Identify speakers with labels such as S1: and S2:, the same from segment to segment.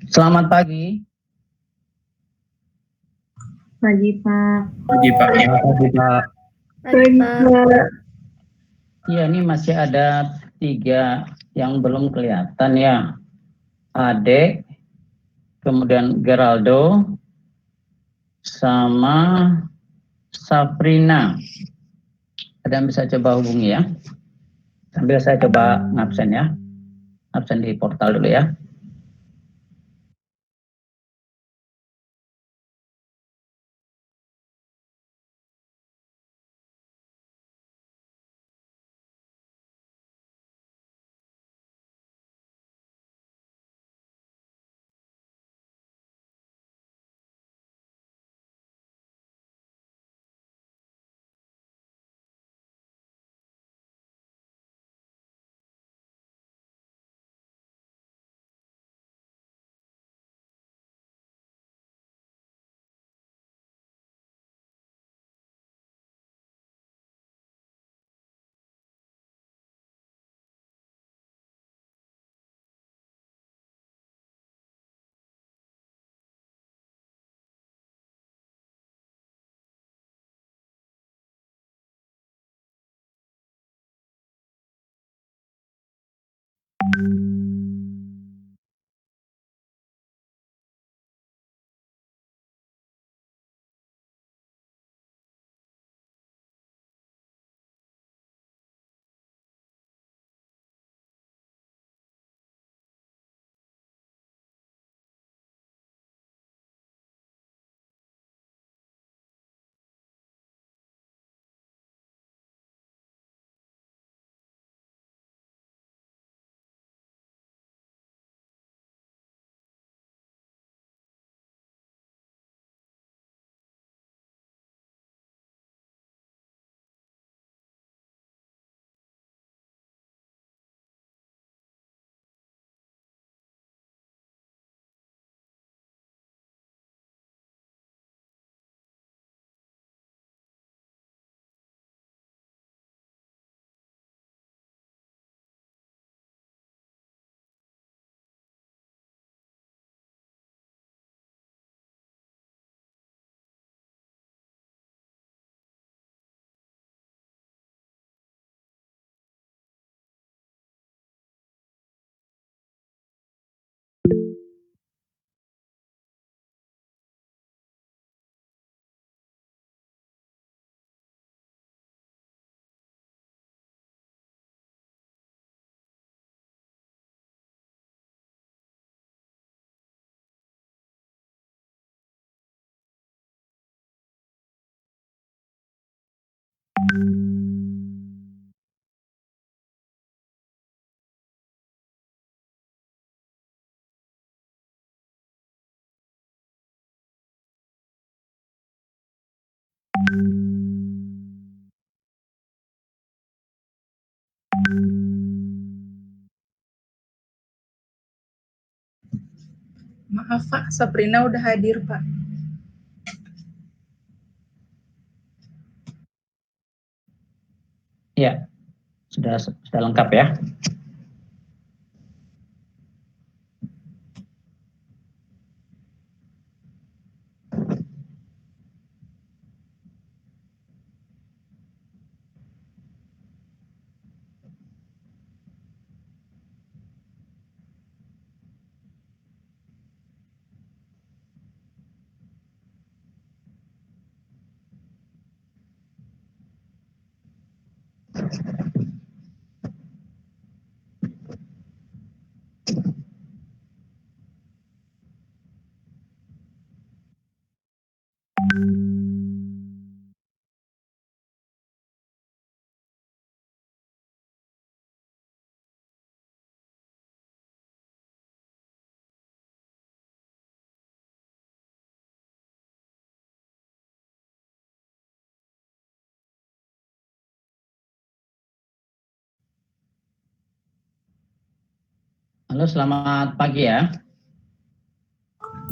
S1: Selamat pagi.
S2: Pagi, Pak.
S3: Pagi, Pak.
S1: Pagi, Pak.
S2: Pagi, Pak.
S1: Iya, ini masih ada 3 yang belum kelihatan ya. Ade, kemudian Geraldo, sama Sabrina. Ada yang bisa coba hubungi ya. Sambil saya coba ngabsen ya. Absen di portal dulu ya.
S3: Maaf Pak, Sabrina udah hadir Pak.
S1: Ya, sudah lengkap ya. Halo, selamat pagi ya.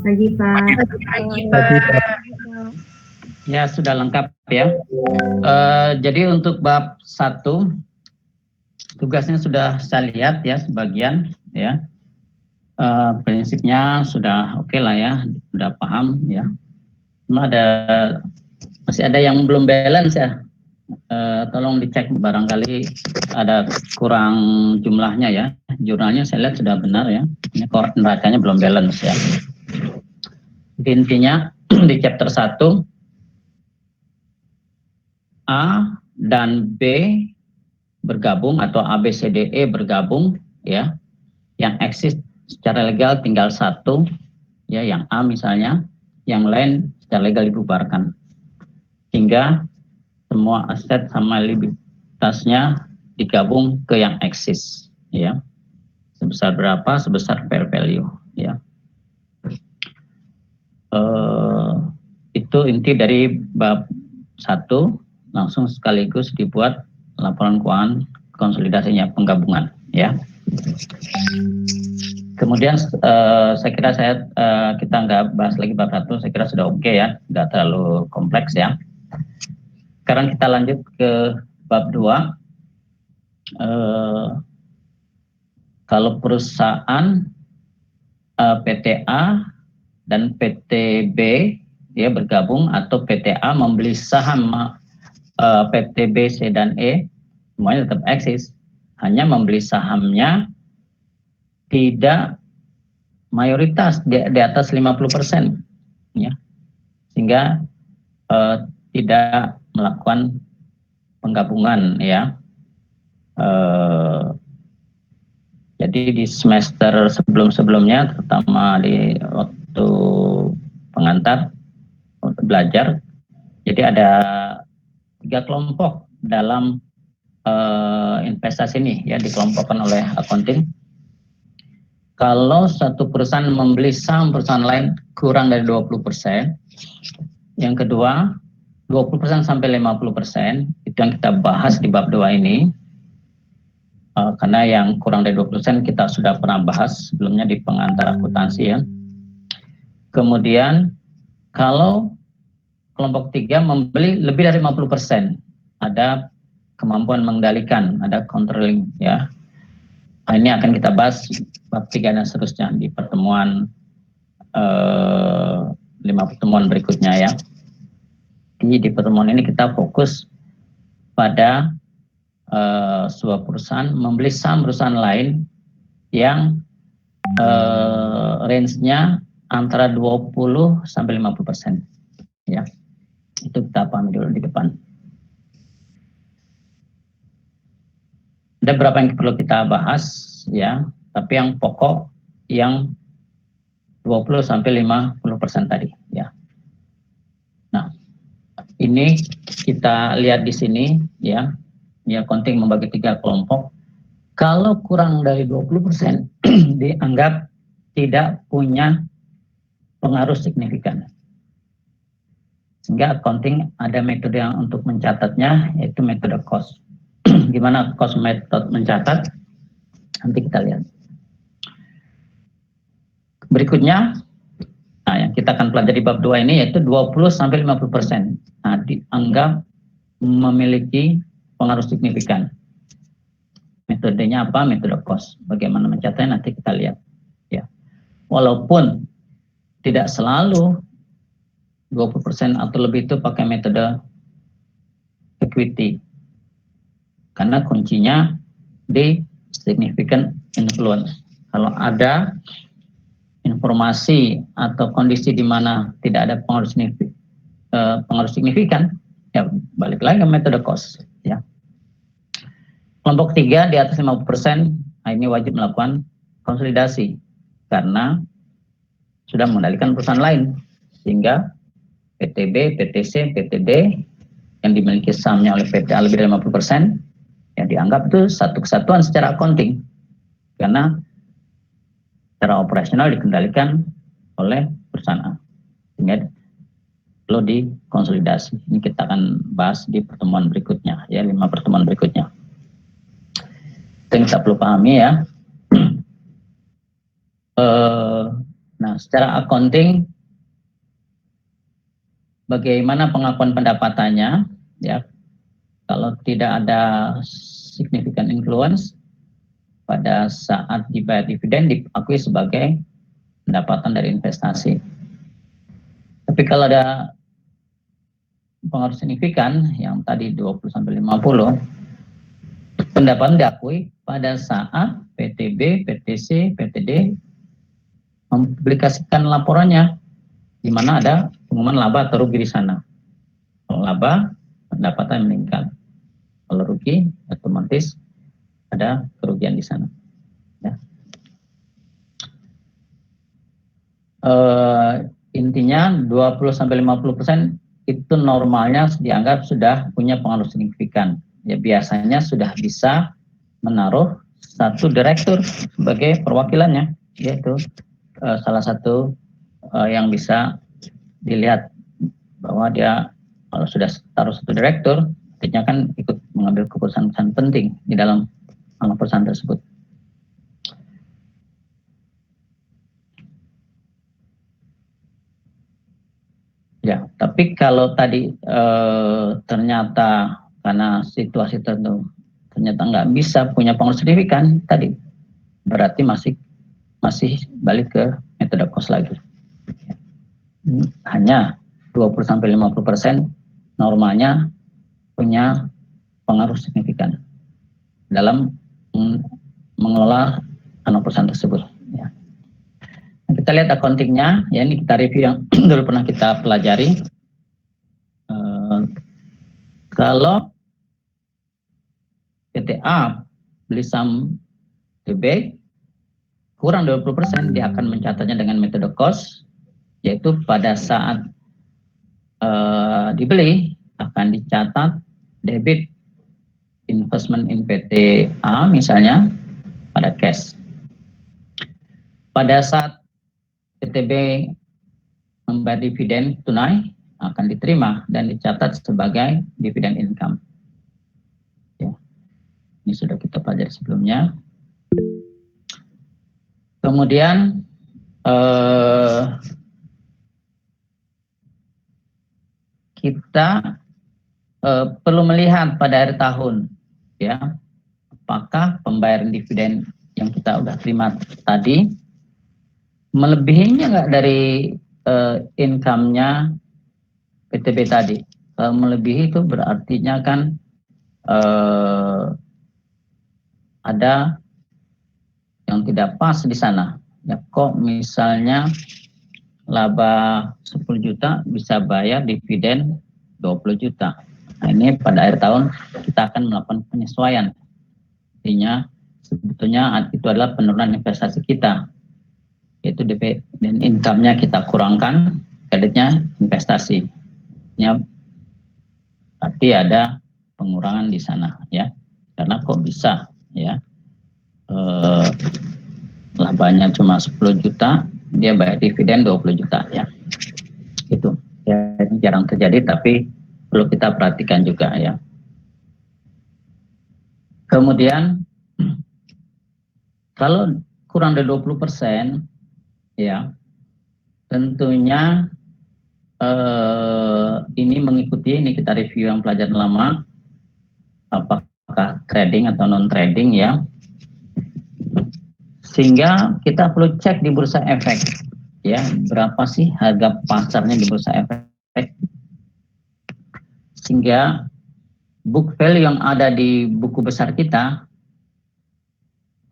S2: Pagi, Pak.
S3: Pagi Pak.
S1: Ya, sudah lengkap ya. Jadi untuk bab 1, tugasnya sudah saya lihat ya sebagian ya. Prinsipnya sudah oke lah ya, sudah paham ya. Cuma masih ada yang belum balance ya. Tolong dicek, barangkali ada kurang jumlahnya ya. Jurnalnya saya lihat sudah benar ya. Ini neracanya belum balance ya. Jadi intinya di chapter 1, A dan B bergabung atau A, B, C, D, E bergabung ya. Yang eksis secara legal tinggal 1 ya, yang A misalnya, yang lain secara legal dibubarkan. Hingga semua aset sama likuiditasnya digabung ke yang eksis ya. Sebesar berapa? Sebesar fair value ya. Itu inti dari bab 1, langsung sekaligus dibuat laporan keuangan konsolidasinya, penggabungan ya. Kemudian saya kira kita nggak bahas lagi bab 1, saya kira sudah oke ya, nggak terlalu kompleks ya. Sekarang kita lanjut ke bab 2. Kalau perusahaan PTA dan PTB ya bergabung, atau PTA membeli saham PTB, C dan E, semuanya tetap eksis, hanya membeli sahamnya tidak mayoritas di atas 50% ya, sehingga tidak melakukan penggabungan ya. Jadi di semester sebelum-sebelumnya, terutama di waktu pengantar untuk belajar, jadi ada 3 kelompok dalam investasi ini ya, dikelompokkan oleh accounting. Kalau satu perusahaan membeli saham perusahaan lain kurang dari 20%, yang kedua 20% sampai 50%, itu yang kita bahas di bab 2 ini. Karena yang kurang dari 20% kita sudah pernah bahas sebelumnya di pengantar akuntansi ya. Kemudian kalau kelompok 3 membeli lebih dari 50%, ada kemampuan mengendalikan, ada controlling ya. Nah, ini akan kita bahas bab 3 dan seterusnya di pertemuan 5 pertemuan berikutnya ya. Jadi di pertemuan ini kita fokus pada sebuah perusahaan membeli saham perusahaan lain yang range-nya antara 20 sampai 50% ya. Itu kita pahami dulu di depan. Ada beberapa yang perlu kita bahas ya, tapi yang pokok yang 20 sampai 50% tadi ya. Nah, ini kita lihat di sini ya. Ya, accounting membagi 3 kelompok. Kalau kurang dari 20% dianggap tidak punya pengaruh signifikan. Sehingga accounting ada metode yang untuk mencatatnya, yaitu metode cost. Gimana cost method mencatat? Nanti kita lihat. Berikutnya, nah yang kita akan pelajari bab 2 ini yaitu 20-50%. Nah, dianggap memiliki pengaruh signifikan. Metodenya apa? Metode cost. Bagaimana mencatatnya nanti kita lihat. Ya. Walaupun tidak selalu 20% atau lebih itu pakai metode equity. Karena kuncinya di significant influence. Kalau ada informasi atau kondisi di mana tidak ada pengaruh signifikan, ya balik lagi ke metode cost. Ya. Kelompok 3 di atas 50%, nah ini wajib melakukan konsolidasi karena sudah mengendalikan perusahaan lain, sehingga PTB, PTC, PTD yang dimiliki sahamnya oleh PTA lebih dari 50%, yang dianggap itu satu kesatuan secara accounting karena secara operasional dikendalikan oleh perusahaan A, sehingga perlu dikonsolidasi. Ini kita akan bahas di pertemuan berikutnya, ya 5 pertemuan berikutnya. Itu yang kita perlu pahami ya. Nah, secara accounting bagaimana pengakuan pendapatannya ya, kalau tidak ada significant influence pada saat dibayar dividen diakui sebagai pendapatan dari investasi. Tapi kalau ada pengaruh signifikan yang tadi 20-50, pendapatan diakui pada saat PTB, PTC, PTD mempublikasikan laporannya, di mana ada pengumuman laba atau rugi di sana. Kalau laba, pendapatan meningkat. Kalau rugi, otomatis ada kerugian di sana. Ya. Intinya 20-50% itu normalnya dianggap sudah punya pengaruh signifikan. Ya, biasanya sudah bisa menaruh satu direktur sebagai perwakilannya, yaitu salah satu yang bisa dilihat bahwa dia kalau sudah taruh satu direktur, artinya kan ikut mengambil keputusan penting di dalam anak perusahaan tersebut. Ya, tapi kalau tadi ternyata karena situasi tertentu ternyata nggak bisa punya pengaruh signifikan tadi, berarti masih balik ke metode cost lagi. Hanya 20-50% normalnya punya pengaruh signifikan dalam mengelola anak perusahaan tersebut. Ya. Nah, kita lihat accountingnya, ya ini kita review yang dulu pernah kita pelajari. Kalau PTA beli saham DB kurang 20%, dia akan mencatatnya dengan metode cost, yaitu pada saat dibeli akan dicatat debit investment in PTA misalnya pada cash. Pada saat PTB membayar dividen tunai akan diterima dan dicatat sebagai dividen income. Ya. Ini sudah kita pelajari sebelumnya. Kemudian kita perlu melihat pada akhir tahun, ya, apakah pembayaran dividen yang kita udah terima tadi melebihinya nggak dari income-nya PTB tadi. Kalau melebihi itu berartinya kan ada yang tidak pas di sana. Ya, kok misalnya laba 10 juta bisa bayar dividen 20 juta. Nah, ini pada akhir tahun kita akan melakukan penyesuaian. Artinya sebetulnya itu adalah penurunan investasi kita, yaitu dividen income-nya kita kurangkan, kreditnya investasi. Ya, Berarti ada pengurangan di sana ya. Karena kok bisa ya labanya cuma 10 juta, dia bayar dividen 20 juta ya. Itu ya, ini jarang terjadi tapi perlu kita perhatikan juga ya. Kemudian kalau kurang dari 20% ya, tentunya ini mengikuti, ini kita review yang pelajaran lama, apakah trading atau non trading ya, sehingga kita perlu cek di bursa efek ya, berapa sih harga pasarnya di bursa efek, sehingga book value yang ada di buku besar kita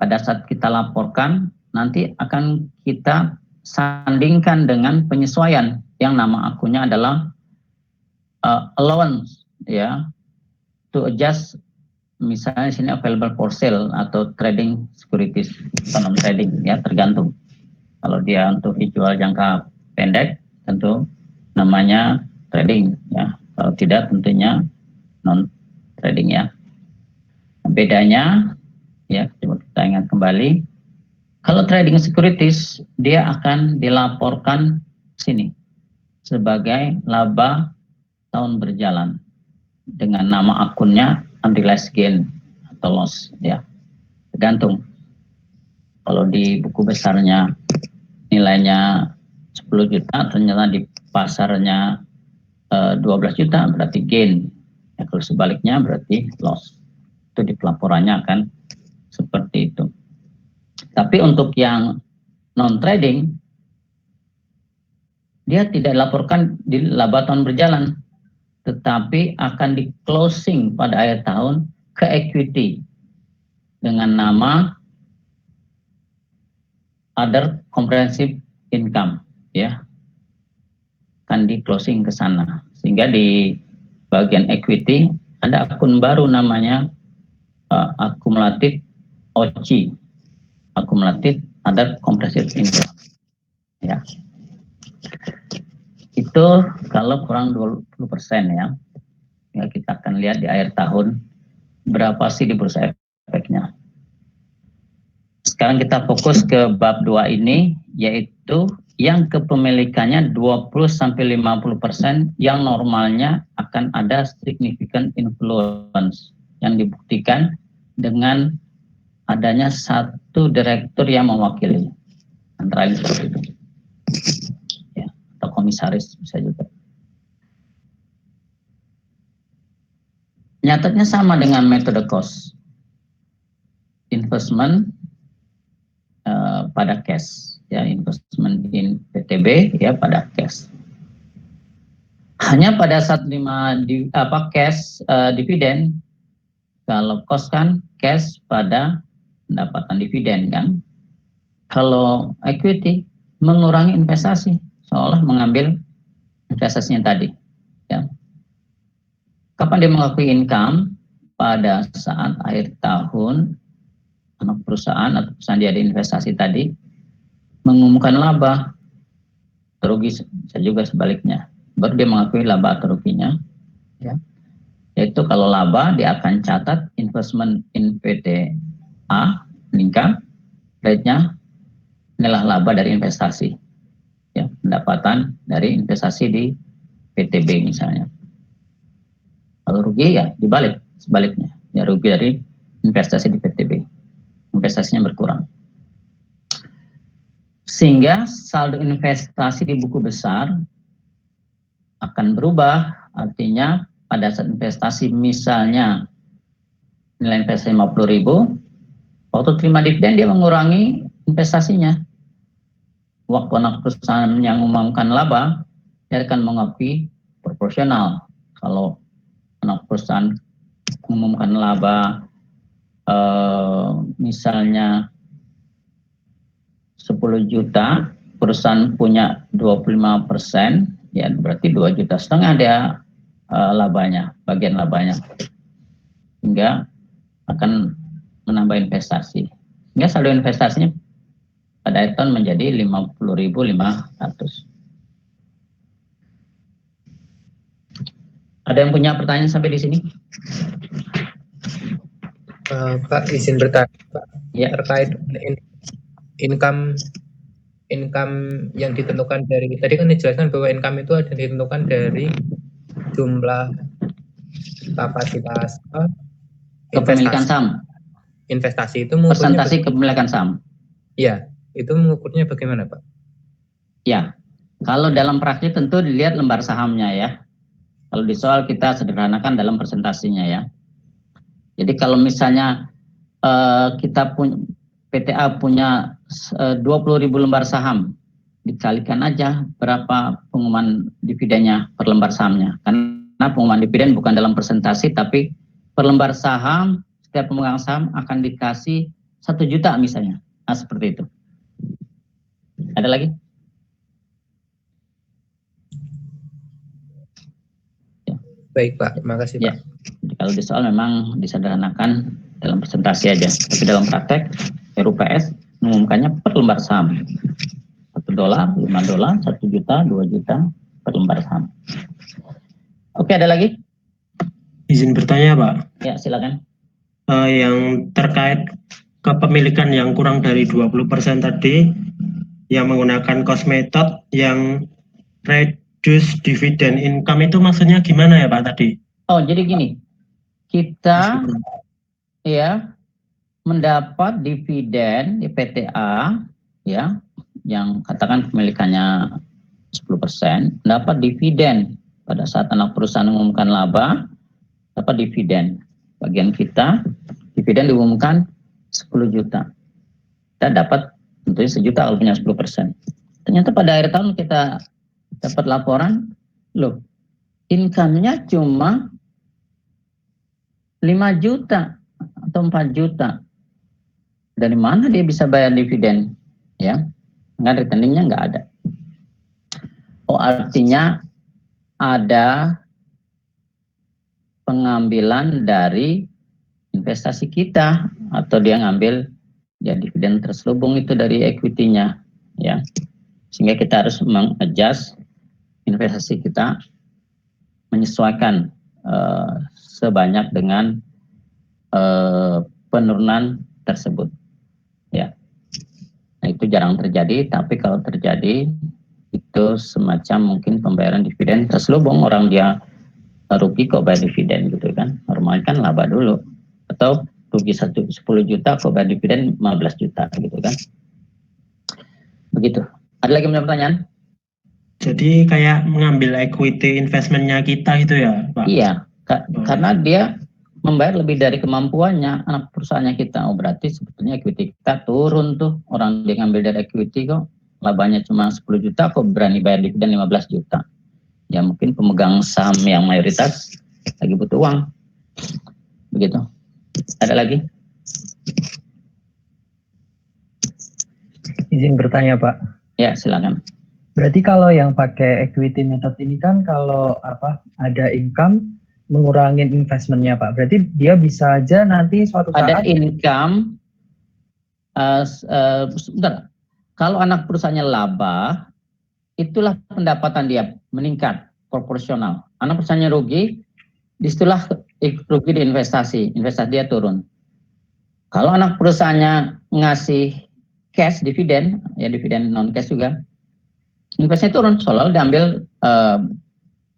S1: pada saat kita laporkan nanti akan kita sandingkan dengan penyesuaian yang nama akunnya adalah allowance ya, to adjust, misalnya sini available for sale atau trading securities atau non trading ya, tergantung. Kalau dia untuk dijual jangka pendek tentu namanya trading ya, kalau tidak tentunya non trading ya. Bedanya ya, coba kita ingat kembali, kalau trading securities dia akan dilaporkan sini sebagai laba tahun berjalan dengan nama akunnya unrealized gain atau loss ya, tergantung. Kalau di buku besarnya nilainya 10 juta, ternyata di pasarnya 12 juta, berarti gain ya. Kalau sebaliknya berarti loss. Itu di pelaporannya akan seperti itu. Tapi untuk yang non trading, dia tidak dilaporkan di laba tahun berjalan, tetapi akan di closing pada akhir tahun ke equity dengan nama other comprehensive income ya, akan di closing ke sana, sehingga di bagian equity ada akun baru namanya akumulatif OC, akumulatif other comprehensive income ya. Itu kalau kurang 20% ya. Ya, kita akan lihat di akhir tahun berapa sih di bursa efeknya. Sekarang kita fokus ke bab 2 ini, yaitu yang kepemilikannya 20-50% yang normalnya akan ada significant influence yang dibuktikan dengan adanya satu direktur yang mewakili, antara lain seperti itu ya, atau komisaris bisa juga. Nyatanya sama dengan metode cost investment pada cash ya, investment in PTB ya pada cash. Hanya pada saat cash dividen, kalau cost kan cash pada pendapatan dividen kan. Kalau equity mengurangi investasi, seolah mengambil investasinya tadi ya. Kapan dia mengakui income? Pada saat akhir tahun anak perusahaan atau perusahaan dia ada investasi tadi mengumumkan laba atau rugi, bisa juga sebaliknya, baru dia mengakui laba atau ruginya ya. Yaitu kalau laba dia akan catat investment in PT A meningkat, rate-nya inilah laba dari investasi ya, pendapatan dari investasi di PT B misalnya. Kalau rugi ya dibalik, sebaliknya ya, rugi dari investasi di PT B, investasinya berkurang. Sehingga saldo investasi di buku besar akan berubah, artinya pada saat investasi misalnya nilai investasi 50.000, waktu terima dividen dia mengurangi investasinya. Waktu anak perusahaan yang mengumumkan laba, dia akan mengakui proporsional. Kalau anak perusahaan mengumumkan laba misalnya 10 juta, perusahaan punya 25%, ya berarti 2,5 juta dia labanya, bagian labanya, hingga akan menambah investasi. Hingga saldo investasinya pada akhir tahun menjadi 50.500. Ada yang punya pertanyaan sampai di sini?
S4: Pak, izin bertanya, Pak,
S1: Ya.
S4: terkait income yang ditentukan dari, tadi kan dijelaskan bahwa income itu ada ditentukan dari jumlah kapasitas
S1: Kepemilikan saham,
S4: investasi itu mengukurnya
S1: persentase kepemilikan saham.
S4: ya, itu mengukurnya bagaimana, Pak?
S1: Ya, kalau dalam praktik tentu dilihat lembar sahamnya ya. Kalau di soal kita sederhanakan dalam presentasinya ya. Jadi kalau misalnya kita punya PTA punya 20.000 lembar saham, dikalikan aja berapa pengumuman dividennya per lembar sahamnya. Karena pengumuman dividen bukan dalam presentasi, tapi per lembar saham setiap pemegang saham akan dikasih 1 juta misalnya. Nah seperti itu. Ada lagi?
S4: Baik Pak, terima kasih Pak.
S1: Ya. Kalau di soal memang disederhanakan dalam presentasi aja, tapi dalam praktek RUPS mengumumkannya per lembar saham. $1, $5, 1 juta, 2 juta per lembar saham. Oke, ada lagi?
S5: Izin bertanya Pak.
S1: Ya, silakan.
S5: Yang terkait kepemilikan yang kurang dari 20% tadi, yang menggunakan cost method yang reduce dividend income itu maksudnya gimana ya Pak tadi?
S1: Oh, jadi gini, kita ya mendapat dividen di PTA ya, yang katakan kepemilikannya 10%, mendapat dividen pada saat anak perusahaan mengumumkan laba, dapat dividen. Bagian kita, dividen diumumkan 10 juta. Kita dapat tentunya 1 juta kalau punya 10%. Ternyata pada akhir tahun kita dapat laporan, loh, income-nya cuma 5 juta atau 4 juta. Dari mana dia bisa bayar dividen? Ya, nggak, rekeningnya nggak ada. Oh, artinya ada pengambilan dari investasi kita, atau dia ngambil ya dividen terselubung itu dari equity-nya, ya. Sehingga kita harus mengadjust investasi kita menyesuaikan sebanyak dengan penurunan tersebut, ya. Nah, itu jarang terjadi, tapi kalau terjadi itu semacam mungkin pembayaran dividen terselubung, orang dia rugi kok bayar dividen gitu kan, normal kan laba dulu, atau rugi 10 juta kok bayar dividen 15 juta gitu kan, begitu. Ada lagi pertanyaan?
S5: Jadi kayak mengambil equity investmentnya kita gitu ya Pak?
S1: Iya, karena dia membayar lebih dari kemampuannya anak perusahaannya kita. Oh, berarti sebetulnya equity kita turun tuh, orang dia ngambil dari equity kok labanya cuma 10 juta kok berani bayar dividen 15 juta. Ya mungkin pemegang saham yang mayoritas lagi butuh uang, begitu. Ada lagi?
S6: Izin bertanya Pak.
S1: Ya, silakan.
S6: Berarti kalau yang pakai equity method ini kan kalau ada income mengurangin investmentnya Pak. Berarti dia bisa aja nanti suatu saat
S1: ada income. Sebentar. Kalau anak perusahaannya laba, itulah pendapatan dia meningkat proporsional. Anak perusahaannya rugi, disitulah rugi di investasi dia turun. Kalau anak perusahaannya ngasih cash dividen, ya dividen non cash juga, investasinya turun, selalu diambil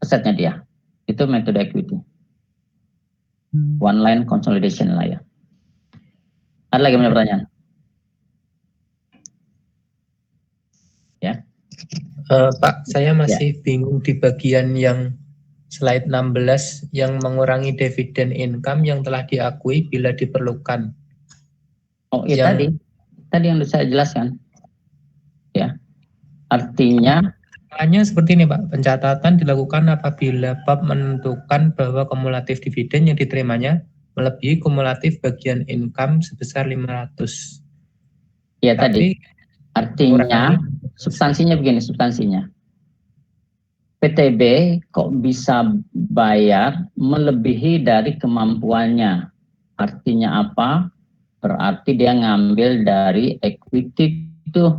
S1: asetnya dia. Itu metode equity. One line consolidation lah ya. Ada lagi pertanyaan? Ya.
S4: Pak, saya masih bingung di bagian yang slide 16 yang mengurangi dividen income yang telah diakui bila diperlukan.
S1: Oh iya, tadi yang saya jelaskan. Ya. Artinya
S4: hanya seperti ini Pak, pencatatan dilakukan apabila PAP menentukan bahwa kumulatif dividen yang diterimanya melebihi kumulatif bagian income sebesar 500.
S1: Ya, tadi artinya substansinya begini, substansinya PTB kok bisa bayar melebihi dari kemampuannya. Artinya apa? Berarti dia ngambil dari equity itu,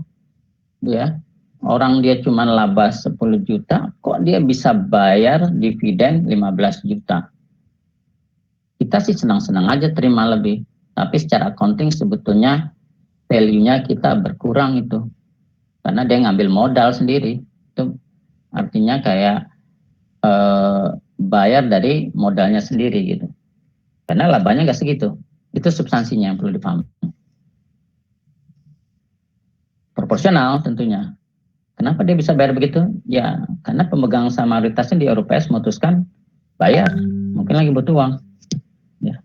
S1: ya, orang dia cuma laba 10 juta, kok dia bisa bayar dividen 15 juta? Kita sih senang-senang aja terima lebih, tapi secara accounting sebetulnya value-nya kita berkurang itu, karena dia ngambil modal sendiri. Itu artinya kayak bayar dari modalnya sendiri gitu, karena labanya nggak segitu. Itu substansinya yang perlu dipahami. Proporsional tentunya. Kenapa dia bisa bayar begitu? Ya karena pemegang saham mayoritasnya di RUPS memutuskan bayar, mungkin lagi butuh uang. Ya.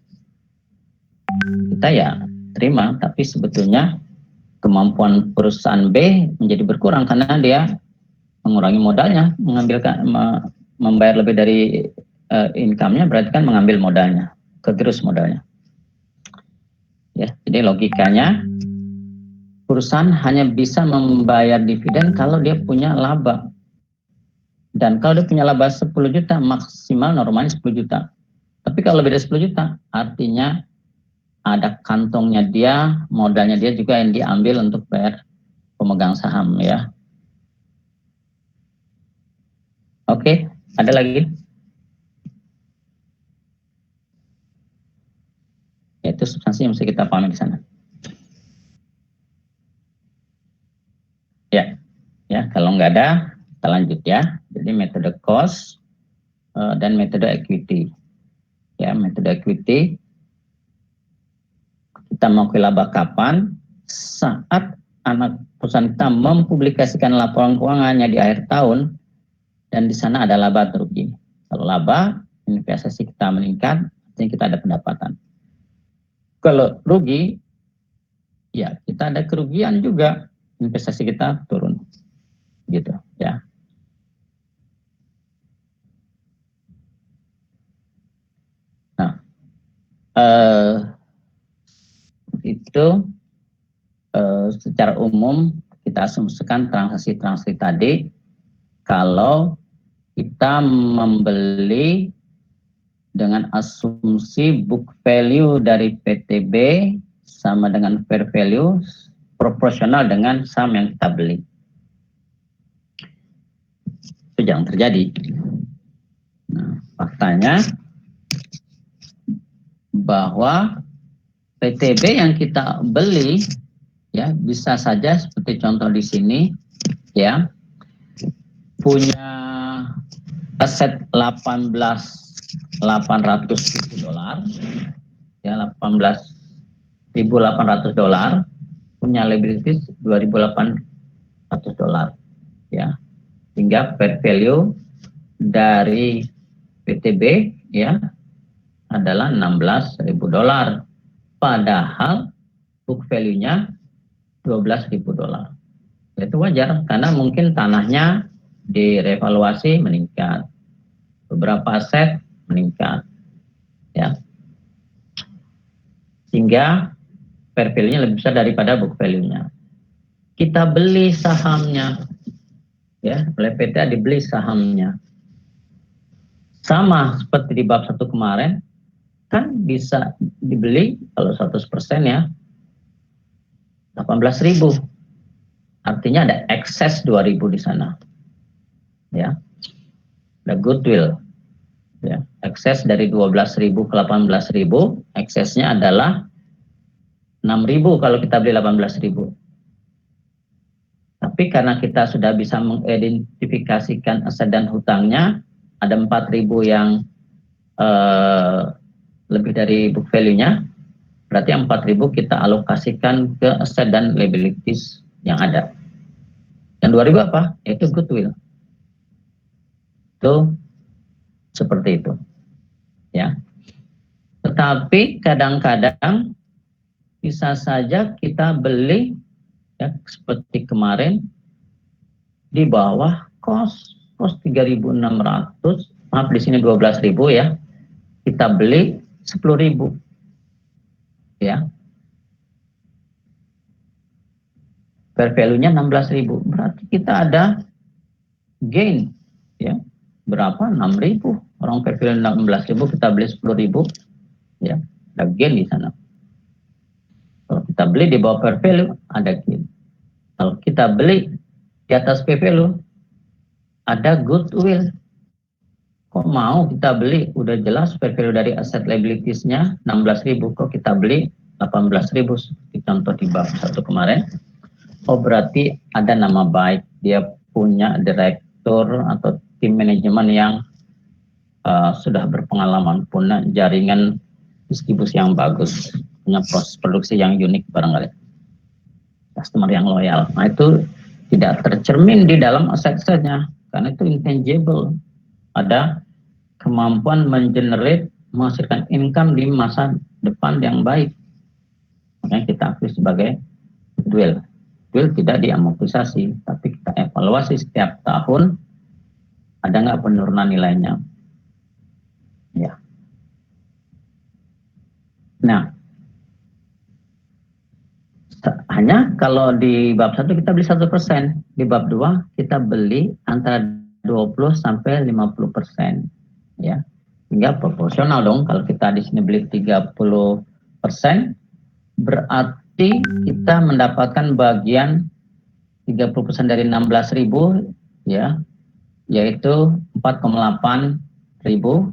S1: Kita ya terima, tapi sebetulnya kemampuan perusahaan B menjadi berkurang karena dia mengurangi modalnya, membayar lebih dari income-nya, berarti kan mengambil modalnya, kegerus modalnya. Ya, jadi logikanya perusahaan hanya bisa membayar dividen kalau dia punya laba. Dan kalau dia punya laba 10 juta, maksimal normalnya 10 juta. Tapi kalau lebih dari 10 juta, artinya ada kantongnya dia, modalnya dia juga yang diambil untuk bayar pemegang saham ya. Oke, ada lagi? Itu substansi yang mesti kita pahami di sana. Ya, kalau nggak ada, kita lanjut ya. Jadi metode cost dan metode equity. Ya, metode equity kita mau ke laba kapan? Saat anak perusahaan kita mempublikasikan laporan keuangannya di akhir tahun, dan di sana ada laba atau rugi. Kalau laba, investasi kita meningkat, artinya kita ada pendapatan. Kalau rugi, ya kita ada kerugian juga, investasi kita turun, gitu ya. Nah, itu secara umum kita asumsikan transaksi tadi. Kalau kita membeli dengan asumsi book value dari PTB sama dengan fair value proporsional dengan saham yang kita beli. Itu jangan terjadi. Nah, faktanya bahwa PTB yang kita beli ya bisa saja seperti contoh di sini ya, punya aset 18.800 dolar ya, 18.800 dolar, punya liabilities 2.800 dolar ya, sehingga fair value dari PTB ya adalah 16.000 dolar, padahal book value-nya 12.000 dolar. Itu wajar karena mungkin tanahnya direvaluasi meningkat, beberapa aset meningkat ya, sehingga fair value-nya lebih besar daripada book value-nya. Kita beli sahamnya ya, oleh PT dibeli sahamnya, sama seperti di bab 1 kemarin, kan bisa dibeli kalau 100% ya 18.000, artinya ada ekses 2.000 di sana ya, ada goodwill ya, ekses dari 12.000 ke 18.000, eksesnya adalah 6.000 kalau kita beli 18.000. Tapi karena kita sudah bisa mengidentifikasikan aset dan hutangnya, ada 4.000 yang lebih dari book value-nya, berarti 4.000 kita alokasikan ke aset dan liabilities yang ada. Dan 2.000 apa? Itu goodwill. Itu seperti itu ya. Tetapi kadang-kadang bisa saja kita beli ya, seperti kemarin di bawah cost 3.600, maaf di sini 12.000 ya, kita beli 10.000 ya, fair value-nya 16.000, berarti kita ada gain ya, berapa? 6.000, orang fair value 16.000, kita beli 10.000 ya, ada gain di sana. Kalau kita beli di bawah fair value ada gain. Kalau kita beli di atas PP lo ada goodwill. Kok mau kita beli? Udah jelas fair value dari aset liabilities-nya 16.000, kok kita beli 18.000 seperti contoh di bab 1 kemarin. Oh berarti ada nama baik, dia punya direktur atau tim manajemen yang sudah berpengalaman, punya jaringan distribusi yang bagus, punya proses produksi yang unik barangkali, customer yang loyal. Nah itu tidak tercermin di dalam aset-asetnya karena itu intangible. Ada kemampuan menghasilkan income di masa depan yang baik, makanya kita akui sebagai goodwill. Goodwill tidak diamortisasi, tapi kita evaluasi setiap tahun ada nggak penurunan nilainya. Ya. Nah, hanya kalau di bab 1 kita beli 1%, di bab 2 kita beli antara 20 sampai 50%, ya. Hingga proporsional dong, kalau kita di sini beli 30%, berarti kita mendapatkan bagian 30% dari 16.000, ya, yaitu 4,8 ribu,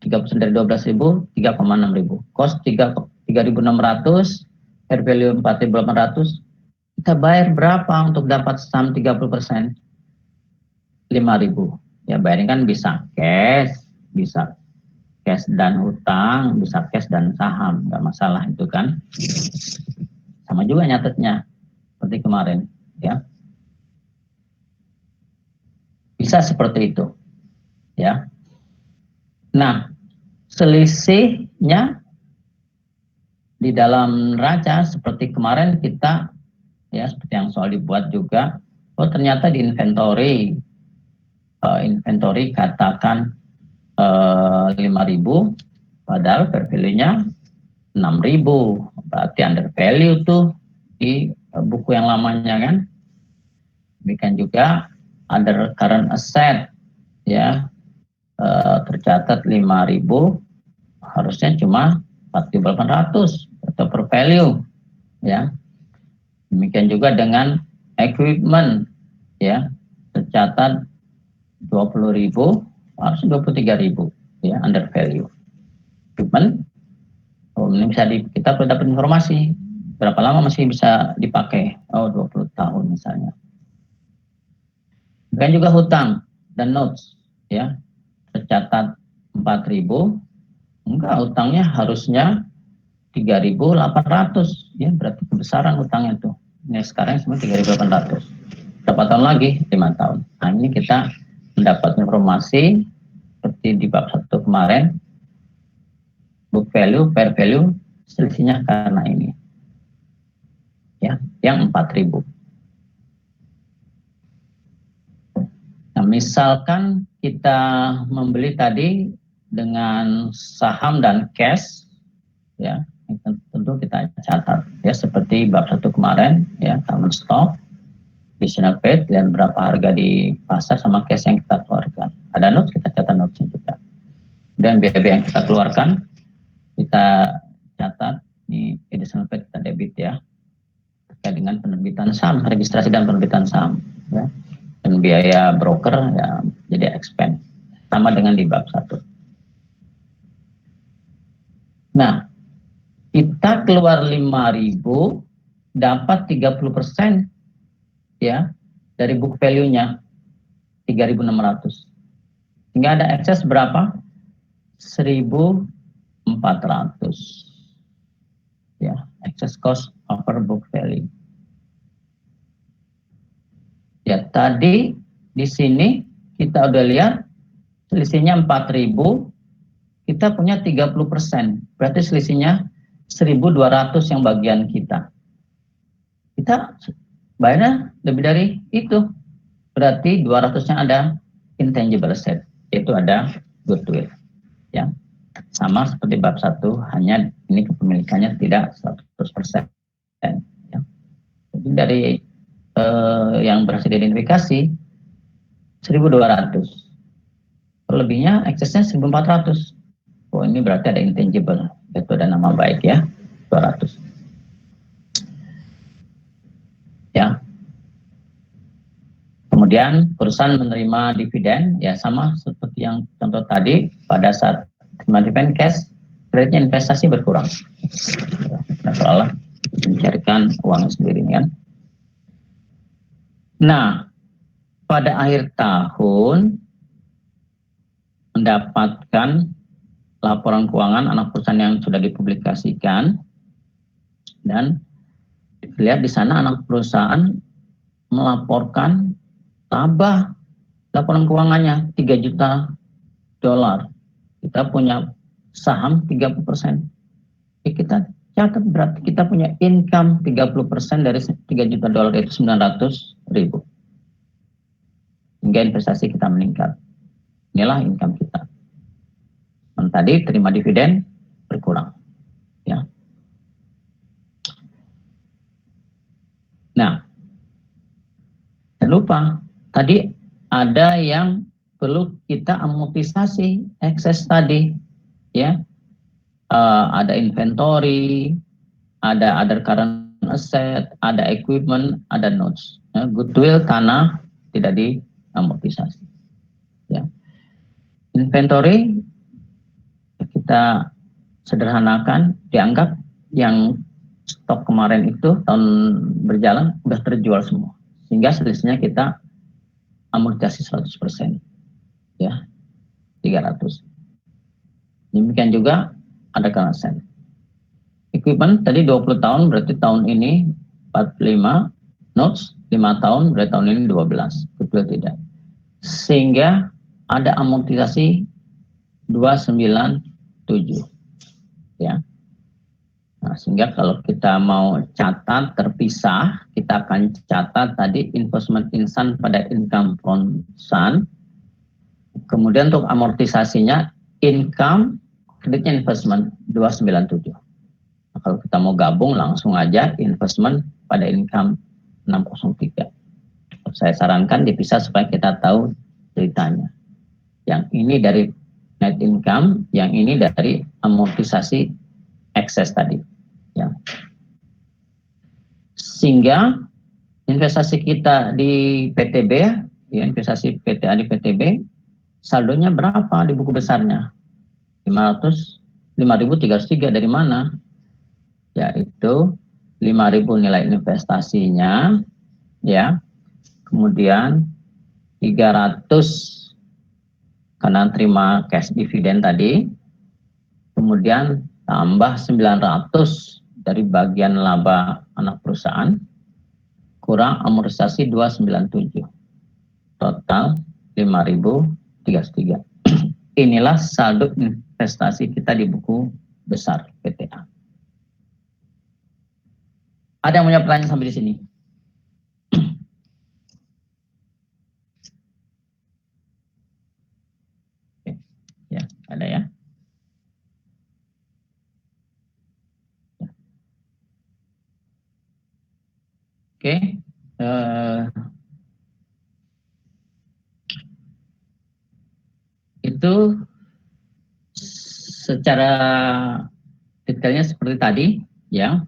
S1: 3% dari 12.000, 3,6.000. Cost 3.600, fair value 4.800. Kita bayar berapa untuk dapat saham 30%? 5.000. Ya bayarin kan bisa cash dan hutang, bisa cash dan saham, nggak masalah itu kan. Sama juga nyatetnya seperti kemarin, ya. Bisa seperti itu, ya. Nah, selisihnya di dalam neraca seperti kemarin kita, ya seperti yang soal dibuat juga, oh ternyata di inventory katakan 5.000, padahal fair value-nya 6.000, berarti under value tuh di buku yang lamanya kan. Demikian juga other current asset, ya, tercatat 5.000, harusnya cuma 4.800 atau per value, ya. Demikian juga dengan equipment, ya, tercatat 20.000, harus 23.000, ya, under value. Equipment, ini bisa kita perlu dapat informasi berapa lama masih bisa dipakai. Oh 20 tahun misalnya. Dan juga hutang dan notes, ya, tercatat 4.000, enggak, hutangnya harusnya 3.800, ya, berarti kebesaran hutangnya tuh. Ini sekarang cuma 3.800. Berapa tahun lagi? 5 tahun. Nah ini kita mendapat informasi seperti di bab 1 kemarin, book value, fair value, selisihnya karena ini, ya, yang 4.000. Nah, misalkan kita membeli tadi dengan saham dan cash, ya, tentu kita catat, ya, seperti bab 1 kemarin, ya, common stock, additional paid, dan berapa harga di pasar sama cash yang kita keluarkan. Ada notes, kita catat notesnya juga. Dan biaya yang kita keluarkan, kita catat, ini additional paid kita debit, ya, terkait dengan penerbitan saham, registrasi dan penerbitan saham, ya. Dan biaya broker, ya, jadi expense, sama dengan di bab 1. Nah, kita keluar 5.000, dapat 30%, ya, dari book value-nya 3.600. Hingga ada excess berapa? 1.400. Ya, excess cost over book value. Ya, tadi di sini kita udah lihat selisihnya 4.000, kita punya 30%. Berarti selisihnya 1.200 yang bagian kita. Kita bayarnya lebih dari itu, berarti 200-nya ada intangible asset, yaitu ada goodwill, ya, sama seperti bab 1, hanya ini kepemilikannya tidak 100%, ya. Jadi dari yang berhasil diidentifikasi 1.200, lebihnya eksesnya 1.400. Oh ini berarti ada intangible, yaitu ada nama baik, ya, 200. Ya, Kemudian perusahaan menerima dividen, ya sama seperti yang contoh tadi, pada saat menerima dividen cash, kreditnya investasi berkurang. Nah, soalnya mencarikan uang sendiri kan. Nah, pada akhir tahun mendapatkan laporan keuangan anak perusahaan yang sudah dipublikasikan, dan lihat di sana anak perusahaan melaporkan laba laporan keuangannya $3 juta. Kita punya saham 30%. Kita catat berarti kita punya income 30% dari $3 juta itu 900.000. Hingga investasi kita meningkat. Inilah income kita. Dan tadi terima dividen berkurang. Ya. Nah, jangan lupa tadi ada yang perlu kita amortisasi excess tadi, ya. Ada inventory, ada other current asset, ada equipment, ada notes. Ya, goodwill tanah tidak diamortisasi. Ya. Inventory kita sederhanakan, dianggap yang stok kemarin itu tahun berjalan udah terjual semua, sehingga selisihnya kita amortisasi 100%, ya 300. Demikian juga ada current asset. Equipment tadi 20 tahun, berarti tahun ini 45, notes 5 tahun, berarti tahun ini 12, goodwill tidak. Sehingga ada amortisasi 297, ya. Nah, sehingga kalau kita mau catat terpisah, kita akan catat tadi investment insan pada income perusahaan. Kemudian untuk amortisasinya income, kreditnya investment 297. Nah, kalau kita mau gabung langsung aja investment pada income 603. Saya sarankan dipisah supaya kita tahu ceritanya. Yang ini dari net income, yang ini dari amortisasi excess tadi. Ya. Sehingga investasi kita di PTB, ya, investasi PTA di PTB, saldonya berapa di buku besarnya? 5.303 dari mana? Yaitu 5.000 nilai investasinya, ya. Kemudian 300 karena terima cash dividen tadi, kemudian tambah 900 dari bagian laba anak perusahaan, kurang amortisasi 297, total 5.033. Inilah saldo investasi kita di buku besar PTA. Ada yang punya pertanyaan sampai di sini? Ya, ada ya. Oke, itu secara detailnya seperti tadi, ya.